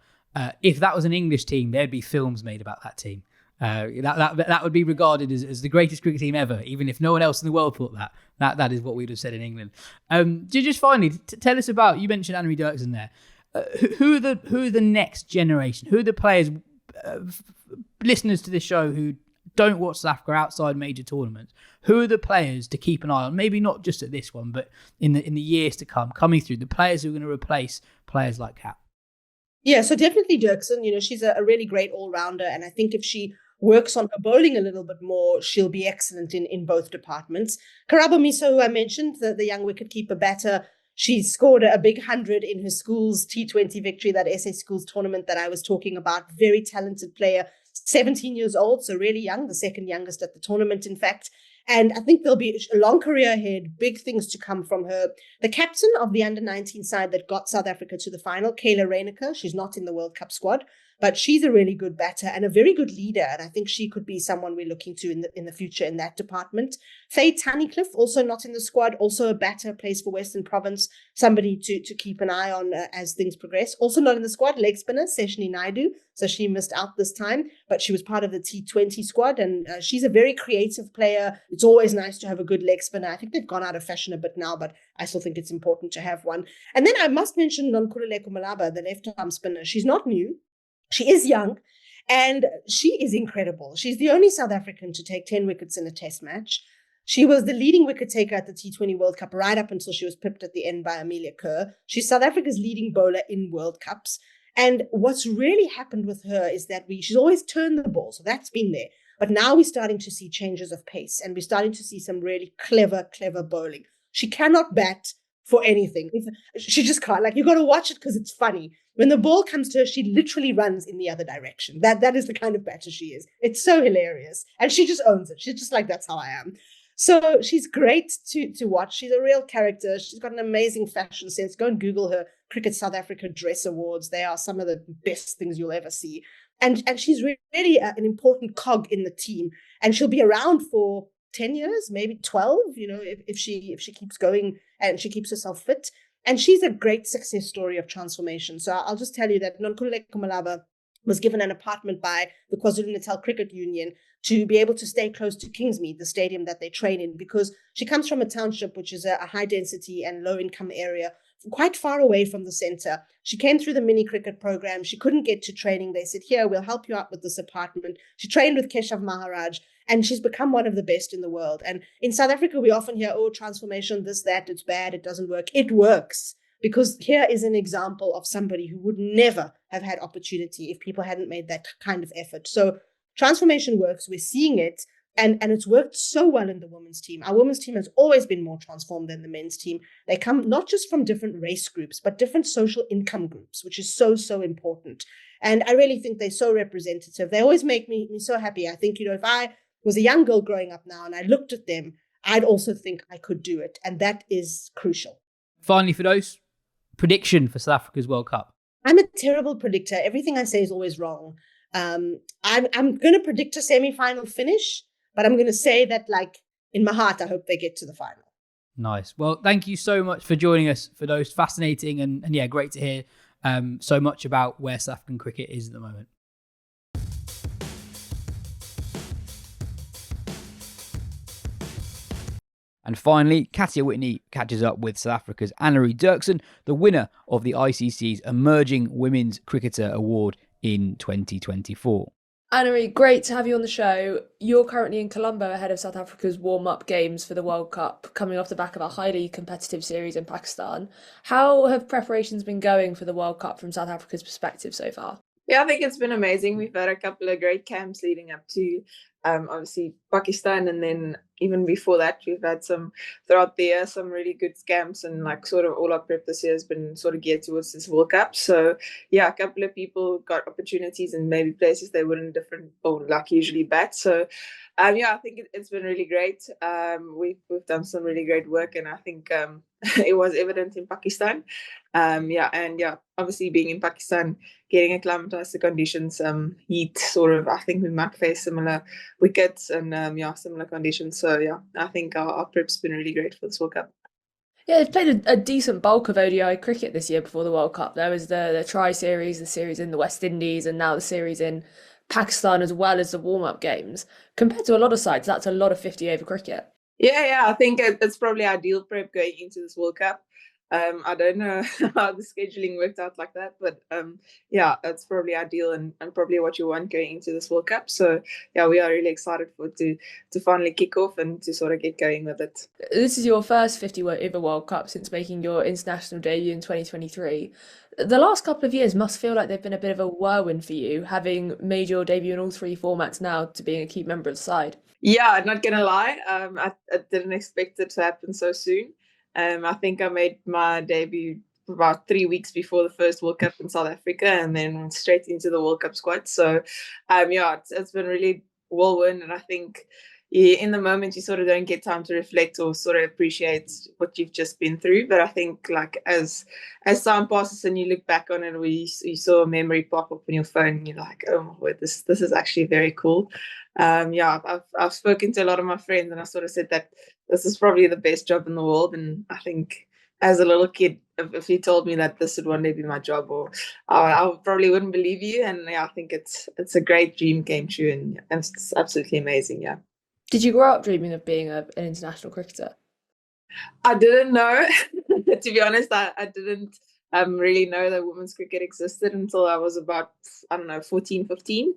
If that was an English team, there'd be films made about that team. That would be regarded as the greatest cricket team ever, even if no one else in the world thought that. That is what we'd have said in England. Just finally, tell us about, you mentioned Annerie Dercksen there. Who are the next generation? Who are the players, listeners to this show who don't watch South Africa outside major tournaments? Who are the players to keep an eye on? Maybe not just at this one, but in the years to come, coming through, the players who are going to replace players like Kat. Yeah, so definitely Dercksen. She's a really great all-rounder. And I think if she works on her bowling a little bit more, she'll be excellent in both departments. Karabo Miso, who I mentioned, the young wicketkeeper batter, she scored a big 100 in her school's T20 victory, that SA Schools tournament that I was talking about. Very talented player, 17 years old, so really young, the second youngest at the tournament, in fact. And I think there'll be a long career ahead, big things to come from her. The captain of the under-19 side that got South Africa to the final, Kayla Reiniker, she's not in the World Cup squad, but she's a really good batter and a very good leader. And I think she could be someone we're looking to in the future in that department. Faye Tunnicliffe, also not in the squad, also a batter, plays for Western Province, somebody to keep an eye on as things progress. Also not in the squad, leg spinner, Seshni Naidu. So she missed out this time, but she was part of the T20 squad, and she's a very creative player. It's always nice to have a good leg spinner. I think they've gone out of fashion a bit now, but I still think it's important to have one. And then I must mention Nonkululeko Malaba, the left-arm spinner. She's not new. She is young, and she is incredible. She's the only South African to take 10 wickets in a test match. She was the leading wicket taker at the T20 World Cup right up until she was pipped at the end by Amelia Kerr. She's South Africa's leading bowler in World Cups. And what's really happened with her is that she's always turned the ball, so that's been there. But now we're starting to see changes of pace, and we're starting to see some really clever bowling. She cannot bat for anything. She just can't. Like, you got to watch it because it's funny. When the ball comes to her, she literally runs in the other direction. That is the kind of batter she is. It's so hilarious. And she just owns it. She's just like, that's how I am. So she's great to watch. She's a real character. She's got an amazing fashion sense. Go and Google her Cricket South Africa Dress Awards. They are some of the best things you'll ever see. And she's really an important cog in the team. And she'll be around for 10 years, maybe 12, if she keeps going and she keeps herself fit. And she's a great success story of transformation. So I'll just tell you that Nonkululeko Malaba was given an apartment by the KwaZulu-Natal Cricket Union to be able to stay close to Kingsmead, the stadium that they train in, because she comes from a township which is a high density and low income area, quite far away from the centre. She came through the mini cricket program. She couldn't get to training. They said, here, we'll help you out with this apartment. She trained with Keshav Maharaj, and she's become one of the best in the world. And in South Africa, we often hear, oh, transformation, this, that, it's bad, it doesn't work. It works. Because here is an example of somebody who would never have had opportunity if people hadn't made that kind of effort. So transformation works. We're seeing it. And it's worked so well in the women's team. Our women's team has always been more transformed than the men's team. They come not just from different race groups, but different social income groups, which is so, so important. And I really think they're so representative. They always make me so happy. I think, if I was a young girl growing up now and I looked at them, I'd also think I could do it. And that is crucial. Finally, Firdose, prediction for South Africa's World Cup. I'm a terrible predictor. Everything I say is always wrong. I'm going to predict a semi-final finish, but I'm going to say that, like, in my heart, I hope they get to the final. Nice. Well, thank you so much for joining us, Firdose. Fascinating and yeah, great to hear so much about where South African cricket is at the moment. And finally, Katya Whitney catches up with South Africa's Annerie Dercksen, the winner of the ICC's Emerging Women's Cricketer Award in 2024. Annerie, great to have you on the show. You're currently in Colombo ahead of South Africa's warm-up games for the World Cup, coming off the back of a highly competitive series in Pakistan. How have preparations been going for the World Cup from South Africa's perspective so far? Yeah, I think it's been amazing. We've had a couple of great camps leading up to obviously Pakistan, and then even before that we've had some throughout the year, some really good camps, and like sort of all our prep this year has been sort of geared towards this World Cup. So yeah, a couple of people got opportunities in maybe places they wouldn't different or like usually bat. So yeah, I think it's been really great. We've done some really great work, and I think it was evident in Pakistan. Obviously being in Pakistan, getting acclimatized to conditions, heat sort of, I think we might face similar wickets and similar conditions. So yeah, I think our prep's been really great for this World Cup. Yeah, they've played a decent bulk of ODI cricket this year before the World Cup. There was the Tri-Series, the series in the West Indies, and now the series in Pakistan, as well as the warm-up games. Compared to a lot of sides, that's a lot of 50-over cricket. Yeah, I think it's probably ideal prep going into this World Cup. I don't know how the scheduling worked out like that, but yeah, it's probably ideal and probably what you want going into this World Cup. So yeah, we are really excited for it to finally kick off and to sort of get going with it. This is your first 50 ever World Cup since making your international debut in 2023. The last couple of years must feel like they've been a bit of a whirlwind for you, having made your debut in all three formats now to being a key member of the side. Yeah, not gonna lie, I didn't expect it to happen so soon. I think I made my debut about 3 weeks before the first World Cup in South Africa, and then went straight into the World Cup squad. So, yeah, it's been really whirlwind, and I think in the moment you sort of don't get time to reflect or sort of appreciate what you've just been through. But I think like as time passes and you look back on it, or you saw a memory pop up on your phone, and you're like, oh my word, this is actually very cool. Yeah, I've spoken to a lot of my friends, and I sort of said that this is probably the best job in the world. And I think as a little kid, if you told me that this would one day be my job, or I probably wouldn't believe you. And yeah, I think it's a great dream came true, and it's absolutely amazing. Yeah. Did you grow up dreaming of being an international cricketer? I didn't know. To be honest, I didn't really know that women's cricket existed until I was about, I don't know, 14, 15.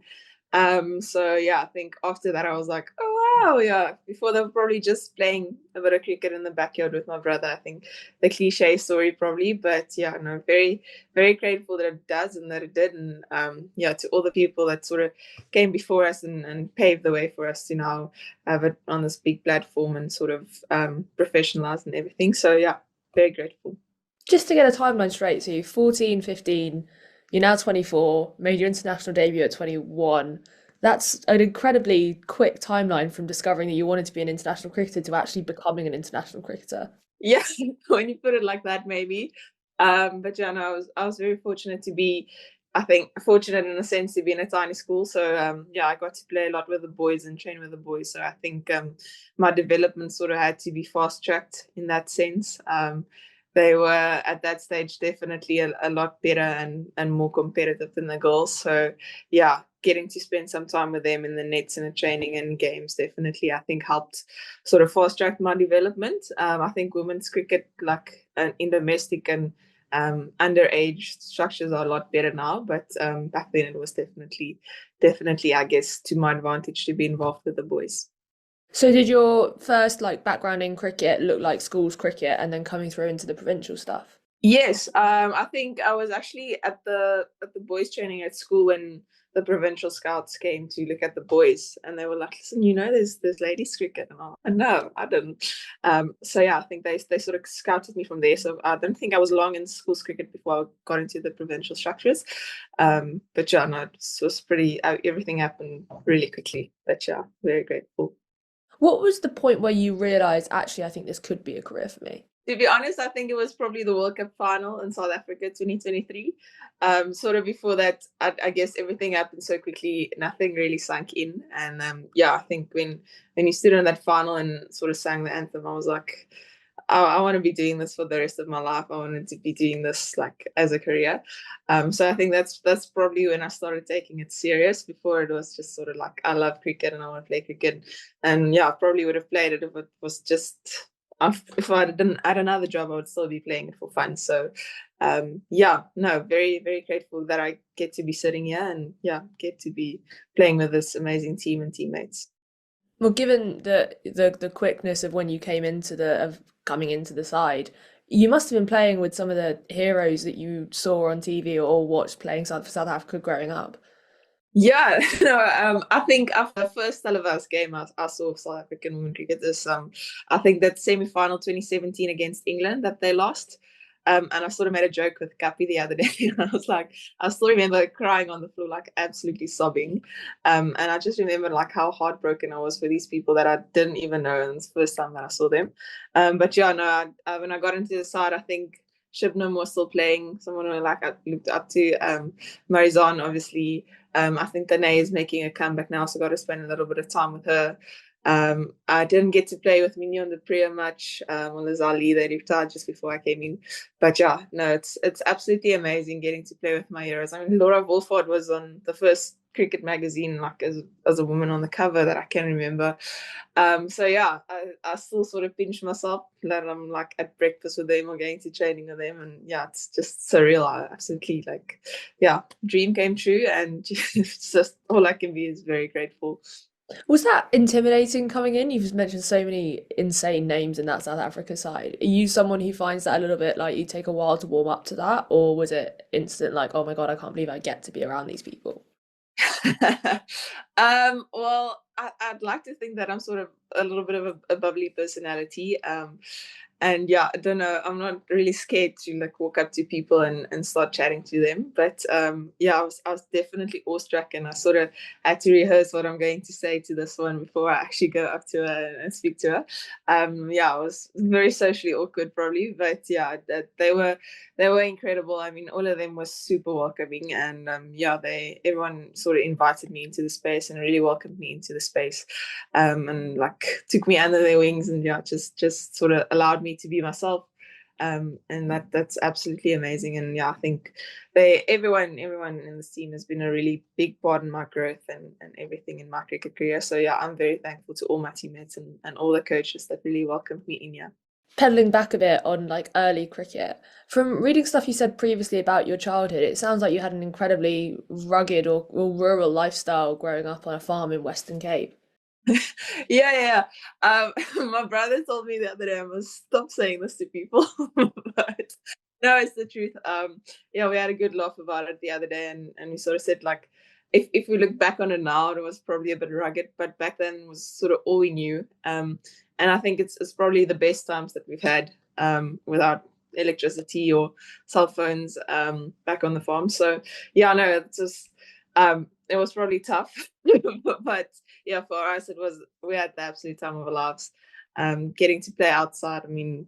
So yeah, I think after that I was like, oh wow, yeah. Before they were probably just playing a bit of cricket in the backyard with my brother. I think the cliche story probably, but yeah, no, very, very grateful that it does and that it did. And yeah, to all the people that sort of came before us and paved the way for us to now have it on this big platform and sort of professionalized and everything. So yeah, very grateful. Just to get a timeline straight, so you're 14, 15, you're now 24, made your international debut at 21. That's an incredibly quick timeline from discovering that you wanted to be an international cricketer to actually becoming an international cricketer. Yeah, when you put it like that, maybe. But yeah, no, I was very fortunate to be, I think, fortunate in a sense to be in a tiny school. So yeah, I got to play a lot with the boys and train with the boys. So I think my development sort of had to be fast tracked in that sense. They were at that stage definitely a lot better and more competitive than the girls. So yeah, getting to spend some time with them in the nets and the training and games definitely I think helped sort of fast track my development. I think women's cricket, like in domestic and underage structures, are a lot better now, but back then it was definitely I guess to my advantage to be involved with the boys. So did your first background in cricket look like schools cricket and then coming through into the provincial stuff? Yes, I think I was actually at the boys training at school when the provincial scouts came to look at the boys, and they were like, "Listen, there's ladies cricket," and I'm like, "No, I didn't." So yeah, I think they sort of scouted me from there. So I don't think I was long in schools cricket before I got into the provincial structures. But yeah, no, it was pretty. Everything happened really quickly. But yeah, very grateful. What was the point where you realised, actually, I think this could be a career for me? To be honest, I think it was probably the World Cup final in South Africa 2023. Sort of before that, I guess everything happened so quickly, nothing really sank in. And yeah, I think when you stood in that final and sort of sang the anthem, I was like, I want to be doing this for the rest of my life. I wanted to be doing this as a career. So I think that's probably when I started taking it serious. Before it was just sort of like, I love cricket and I want to play cricket. And yeah, I probably would have played it if it was just, if I didn't add another job, I would still be playing it for fun. So yeah, no, very, very grateful that I get to be sitting here and yeah, get to be playing with this amazing team and teammates. Well, given the quickness of when you came coming into the side, you must have been playing with some of the heroes that you saw on TV or watched playing for South Africa growing up. Yeah, no, I think after the first televised game I saw South African women cricketers, I think that semi-final 2017 against England that they lost. And I sort of made a joke with Katya the other day. And I was like, I still remember crying on the floor, like absolutely sobbing. And I just remember like how heartbroken I was for these people that I didn't even know. And it's the first time that I saw them. But yeah, no, when I got into the side, I think Shibnam was still playing. Someone who I looked up to. Marizan, obviously. I think Danae is making a comeback now, so got to spend a little bit of time with her. I didn't get to play with Mignon de Priya much. Lazali, they retired just before I came in. But yeah, no, it's absolutely amazing getting to play with my heroes. I mean, Laura Wolford was on the first cricket magazine, like as a woman on the cover that I can remember. So yeah, I still sort of pinch myself that I'm like at breakfast with them or going to training with them, and yeah, it's just surreal. I absolutely dream came true, and it's just all I can be is very grateful. Was that intimidating coming in? You've mentioned so many insane names in that South Africa side. Are you someone who finds that a little bit like you take a while to warm up to that, or was it instant like, oh my God, I can't believe I get to be around these people? Well, I'd like to think that I'm sort of a little bit of a bubbly personality. And yeah, I don't know, I'm not really scared to like walk up to people and start chatting to them. But yeah, I was definitely awestruck, and I sort of had to rehearse what I'm going to say to this one before I actually go up to her and speak to her. Yeah, I was very socially awkward probably, but yeah, they were incredible. I mean, all of them were super welcoming, and yeah, everyone sort of invited me into the space and really welcomed me into the space, and like took me under their wings, and yeah, just sort of allowed me to be myself. And that's absolutely amazing. And yeah, I think everyone in this team has been a really big part in my growth and everything in my cricket career. So yeah, I'm very thankful to all my teammates and all the coaches that really welcomed me in. Yeah. Pedaling back a bit on like early cricket, from reading stuff you said previously about your childhood, it sounds like you had an incredibly rugged or rural lifestyle growing up on a farm in Western Cape. Yeah. My brother told me the other day I must stop saying this to people, but no, it's the truth. Yeah, we had a good laugh about it the other day, and we sort of said like, if we look back on it now, it was probably a bit rugged, but back then was sort of all we knew. And I think it's probably the best times that we've had without electricity or cell phones back on the farm. So yeah, no, it's just it was probably tough, but yeah, for us we had the absolute time of our lives. Getting to play outside. I mean,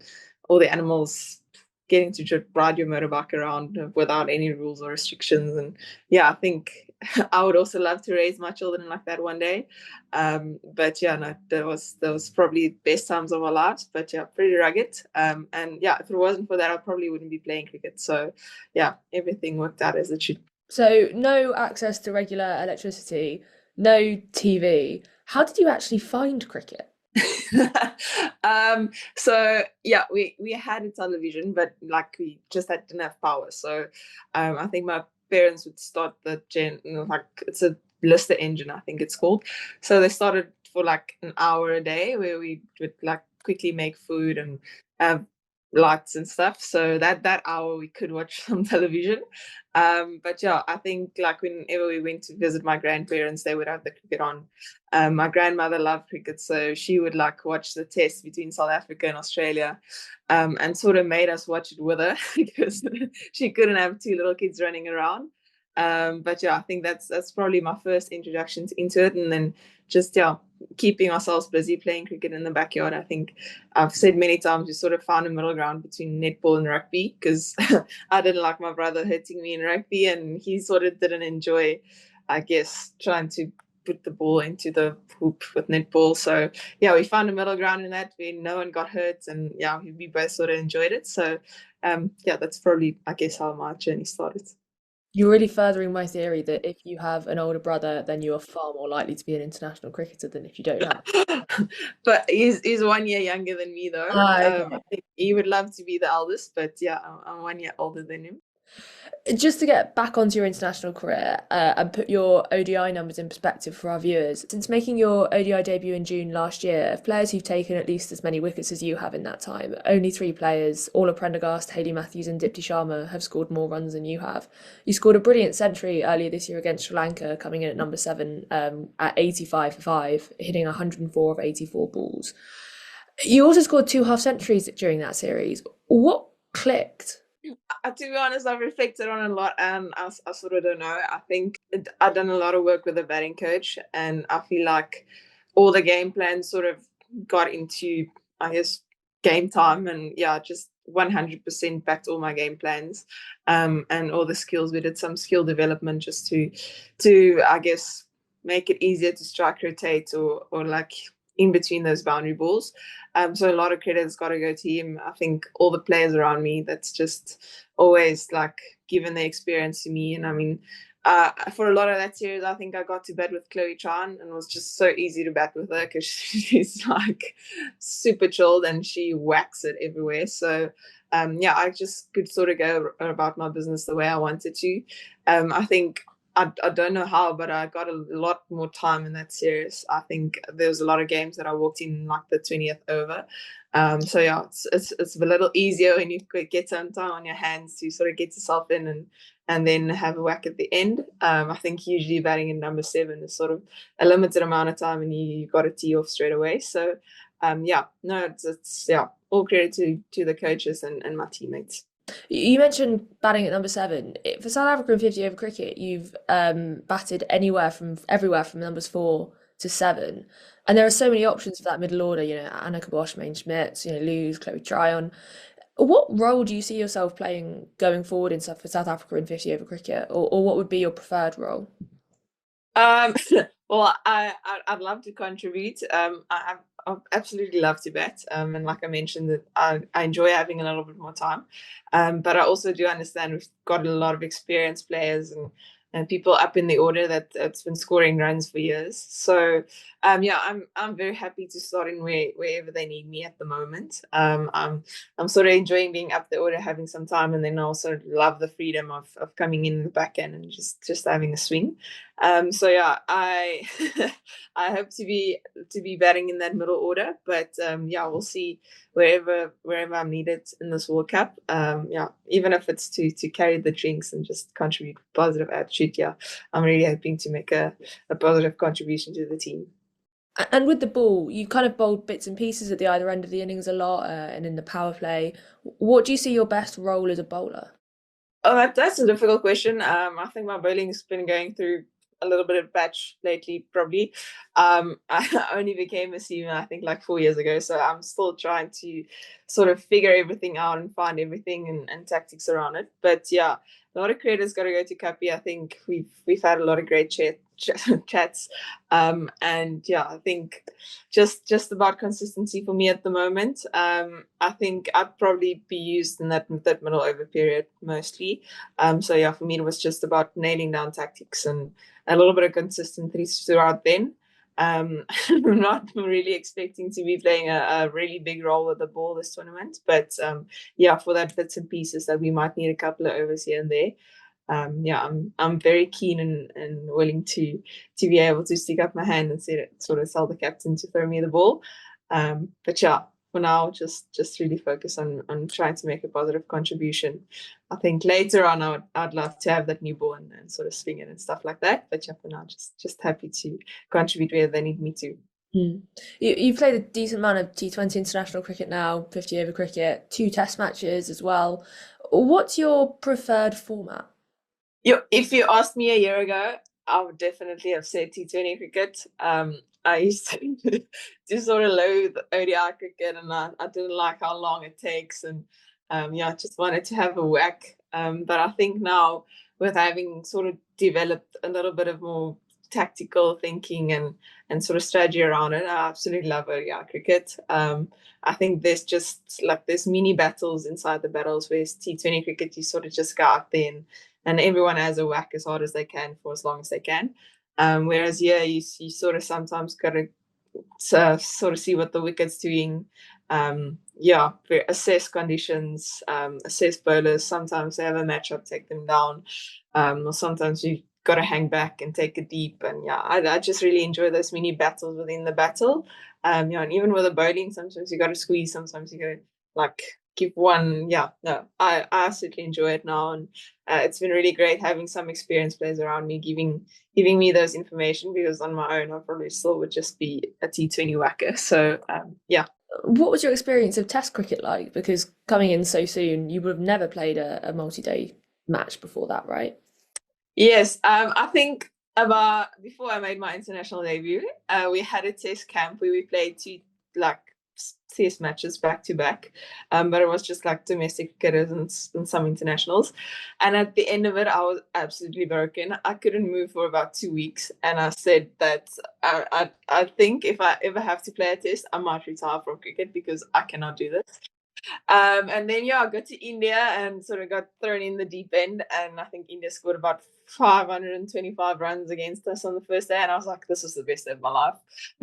all the animals, getting to just ride your motorbike around without any rules or restrictions. And yeah, I think I would also love to raise my children like that one day. But yeah, no, that was probably best times of our lives. But yeah, pretty rugged. And yeah, if it wasn't for that, I probably wouldn't be playing cricket. So yeah, everything worked out as it should. So no access to regular electricity, no TV. How did you actually find cricket? So yeah, we had a television, but like we just didn't have power. So I think my parents would start like it's a Lister engine, I think it's called. So they started for like an hour a day where we would like quickly make food and have lights and stuff. So that hour we could watch some television. But yeah, I think like whenever we went to visit my grandparents, they would have the cricket on. My grandmother loved cricket, so she would like watch the test between South Africa and Australia, and sort of made us watch it with her because she couldn't have two little kids running around. But yeah, I think that's probably my first introduction into it, and then just keeping ourselves busy playing cricket in the backyard. I think I've said many times we sort of found a middle ground between netball and rugby, because I didn't like my brother hurting me in rugby, and he sort of didn't enjoy, I guess, trying to put the ball into the hoop with netball. So yeah, we found a middle ground in that where no one got hurt, and yeah, we both sort of enjoyed it. So yeah, that's probably, I guess, how my journey started. You're really furthering my theory that if you have an older brother, then you are far more likely to be an international cricketer than if you don't have. But he's 1 year younger than me, though. Okay. I think he would love to be the eldest, but yeah, I'm 1 year older than him. Just to get back onto your international career and put your ODI numbers in perspective for our viewers, since making your ODI debut in June last year, of players who've taken at least as many wickets as you have in that time, only 3 players, Orla Prendergast, Hayley Matthews and Dipti Sharma, have scored more runs than you have. You scored a brilliant century earlier this year against Sri Lanka, coming in at number 7 at 85 for 5, hitting 104 of 84 balls. You also scored 2 half centuries during that series. What clicked? To be honest, I've reflected on it a lot, and I sort of don't know. I think I've done a lot of work with a batting coach, and I feel like all the game plans sort of got into, I guess, game time, and yeah, just 100% backed all my game plans, and all the skills. We did some skill development just to I guess make it easier to strike rotate or like in between those boundary balls. So a lot of credit's got to go to him. I think all the players around me, that's just always like given the experience to me. And I mean, for a lot of that series, I think I got to bat with Chloe Chan, and it was just so easy to bat with her because she's like super chilled and she whacks it everywhere. So I just could sort of go about my business the way I wanted to. I think I don't know how, but I got a lot more time in that series. I think there was a lot of games that I walked in like the 20th over. It's a little easier when you get some time on your hands to sort of get yourself in and then have a whack at the end. I think usually batting in number 7 is sort of a limited amount of time and you got to tee off straight away. So it's all credit to the coaches and my teammates. You mentioned batting at number 7. For South Africa in 50 over cricket, you've batted everywhere from numbers 4 to 7. And there are so many options for that middle order, Annika Bosch, Main Schmitz, Luz, Chloe Tryon. What role do you see yourself playing going forward for South Africa in 50 over cricket? Or what would be your preferred role? Well, I'd love to contribute. I absolutely love to bat. And like I mentioned, that I enjoy having a little bit more time. But I also do understand we've got a lot of experienced players and people up in the order that's been scoring runs for years. So I'm very happy to slot in wherever they need me at the moment. I'm sort of enjoying being up the order, having some time, and then I also love the freedom of coming in the back end and just having a swing. I I hope to be batting in that middle order, but we'll see wherever I'm needed in this World Cup. Even if it's to carry the drinks and just contribute positive attitude. I'm really hoping to make a positive contribution to the team. And with the ball, you kind of bowled bits and pieces at the either end of the innings a lot, and in the power play. What do you see your best role as a bowler? Oh, that's a difficult question. I think my bowling's been going through a little bit of patch lately, probably. I only became a seamer, I think, like 4 years ago, so I'm still trying to sort of figure everything out and find everything and tactics around it. But a lot of credit's got to go to Katya. I think we've had a lot of great chats, I think just about consistency for me at the moment. I think I'd probably be used in that middle over period mostly. For me it was just about nailing down tactics and a little bit of consistency throughout then. I'm not really expecting to be playing a really big role with the ball this tournament, but for that bits and pieces that we might need a couple of overs here and there. I'm very keen and willing to be able to stick up my hand and sort of tell the captain to throw me the ball. For now, just really focus on trying to make a positive contribution. I think later on, I'd love to have that new ball and sort of swing it and stuff like that. But for now, just happy to contribute where they need me to. You've played a decent amount of T20 international cricket now, 50 over cricket, 2 test matches as well. What's your preferred format? If you asked me a year ago, I would definitely have said T20 cricket. I used to sort of loathe ODI cricket, and I didn't like how long it takes, and I just wanted to have a whack. But I think now, with having sort of developed a little bit of more tactical thinking and sort of strategy around it, I absolutely love ODI cricket. I think there's mini battles inside the battles, whereas T20 cricket, you sort of just go out there and everyone has a whack as hard as they can for as long as they can. Whereas you sort of sometimes got to sort of see what the wicket's doing. Assess conditions, assess bowlers. Sometimes they have a matchup, take them down, or sometimes you got to hang back and take a deep. And I just really enjoy those mini battles within the battle. And even with the bowling, sometimes you got to squeeze, sometimes you go like give one. I absolutely enjoy it now, and it's been really great having some experienced players around me giving me those information, because on my own I probably still would just be a T20 whacker. So What was your experience of Test cricket like? Because coming in so soon, you would have never played a multi-day match before that, right? Yes, I think about before I made my international debut, we had a Test camp where we played CS matches back to back, but it was just like domestic cricketers and some internationals. And at the end of it, I was absolutely broken. I couldn't move for about 2 weeks, and I said that I think if I ever have to play a test, I might retire from cricket because I cannot do this. And then I got to India and sort of got thrown in the deep end, and I think India scored about 525 runs against us on the first day, and I was like, this is the best day of my life.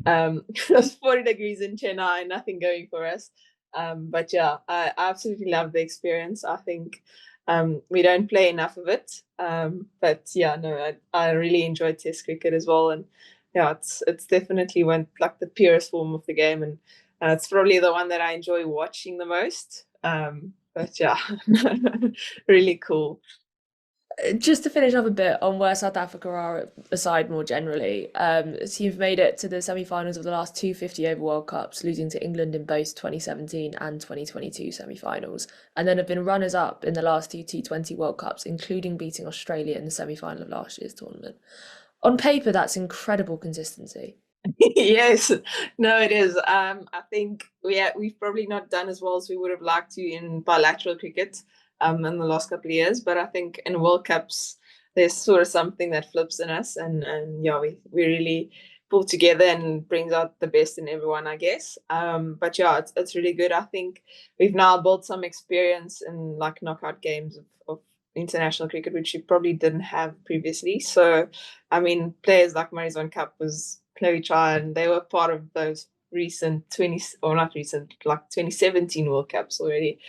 It was 40 degrees in Chennai, nothing going for us. But I absolutely loved the experience. I think we don't play enough of it. But I really enjoyed Test cricket as well, and it's definitely like the purest form of the game, and it's probably the one that I enjoy watching the most. But really cool. Just to finish off a bit on where South Africa are aside more generally, so you've made it to the semi-finals of the last two 50-over World Cups, losing to England in both 2017 and 2022 semi-finals, and then have been runners-up in the last two T20 World Cups, including beating Australia in the semi-final of last year's tournament. On paper, that's incredible consistency. Yes, no, it is. I think we've probably not done as well as we would have liked to in bilateral cricket in the last couple of years, but I think in World Cups there's sort of something that flips in us, and we really pull together and brings out the best in everyone, I guess. But it's really good. I think we've now built some experience in like knockout games of international cricket, which we probably didn't have previously. So I mean, players like Marizon Cup was Chloe Chai, and they were part of those recent 2017 World Cups already.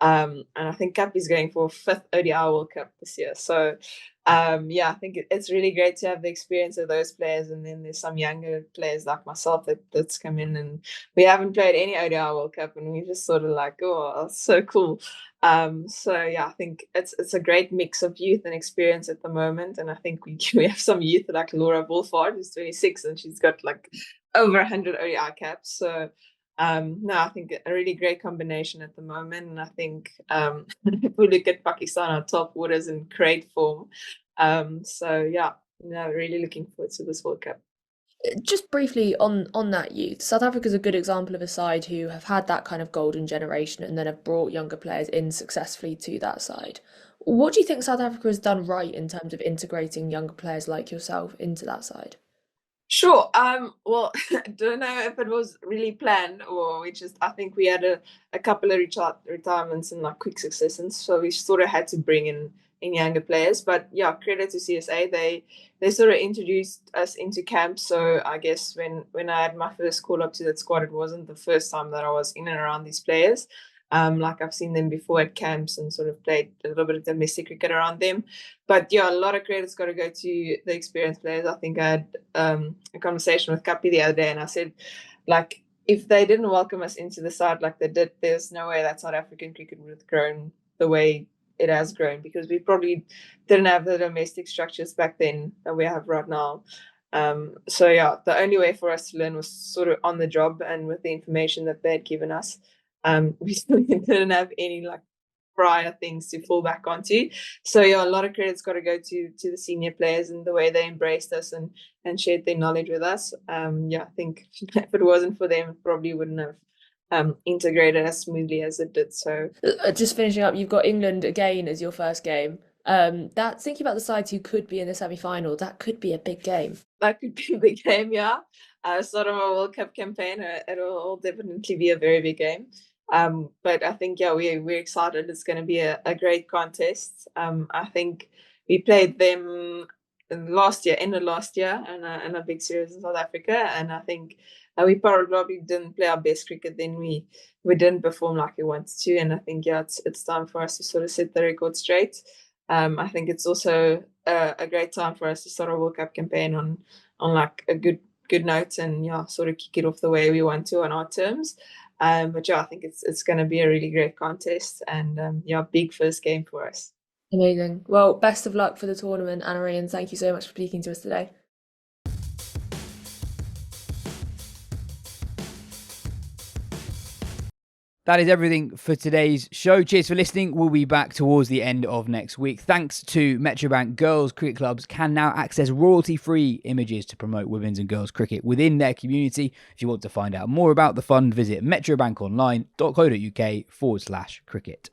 And I think Cap is going for a 5th ODI World Cup this year. So I think it's really great to have the experience of those players, and then there's some younger players like myself that's come in, and we haven't played any ODI World Cup, and we just sort of like, oh, that's so cool. I think it's a great mix of youth and experience at the moment, and I think we have some youth like Laura Wolfhard, who's 26, and she's got like over 100 ODI caps. So I think a really great combination at the moment, and I think if we look at Pakistan, our top orders in great form. Really looking forward to this World Cup. Just briefly on that youth, South Africa's a good example of a side who have had that kind of golden generation and then have brought younger players in successfully to that side. What do you think South Africa has done right in terms of integrating younger players like yourself into that side? Sure. Well, I don't know if it was really planned or I think we had a couple of retirements in like quick succession, so we sort of had to bring in younger players. But credit to CSA, they sort of introduced us into camp. So I guess when I had my first call up to that squad, it wasn't the first time that I was in and around these players. Like I've seen them before at camps and sort of played a little bit of domestic cricket around them. But a lot of credit's got to go to the experienced players. I think I had a conversation with Katya the other day, and I said, like, if they didn't welcome us into the side like they did, there's no way that South African cricket would have grown the way it has grown, because we probably didn't have the domestic structures back then that we have right now. The only way for us to learn was sort of on the job and with the information that they had given us. We still didn't have any like prior things to fall back onto. So a lot of credit's got to go to the senior players and the way they embraced us and shared their knowledge with us. I think if it wasn't for them, it probably wouldn't have integrated as smoothly as it did. So just finishing up, you've got England again as your first game. That thinking about the sides who could be in the semi-final, that could be a big game. That could be a big game, sort of a World Cup campaign. It'll definitely be a very big game. But I think we're excited. It's going to be a great contest. I think we played them last year, end of last year, in a big series in South Africa, and I think we probably didn't play our best cricket. Then we didn't perform like we wanted to, and I think it's time for us to sort of set the record straight. I think it's also a great time for us to start a World Cup campaign on like a good note, and sort of kick it off the way we want to on our terms. But I think it's going to be a really great contest, and big first game for us. Amazing. Well, best of luck for the tournament, Annerie, and thank you so much for speaking to us today. That is everything for today's show. Cheers for listening. We'll be back towards the end of next week. Thanks to Metrobank, girls' cricket clubs can now access royalty-free images to promote women's and girls' cricket within their community. If you want to find out more about the fund, visit metrobankonline.co.uk/cricket.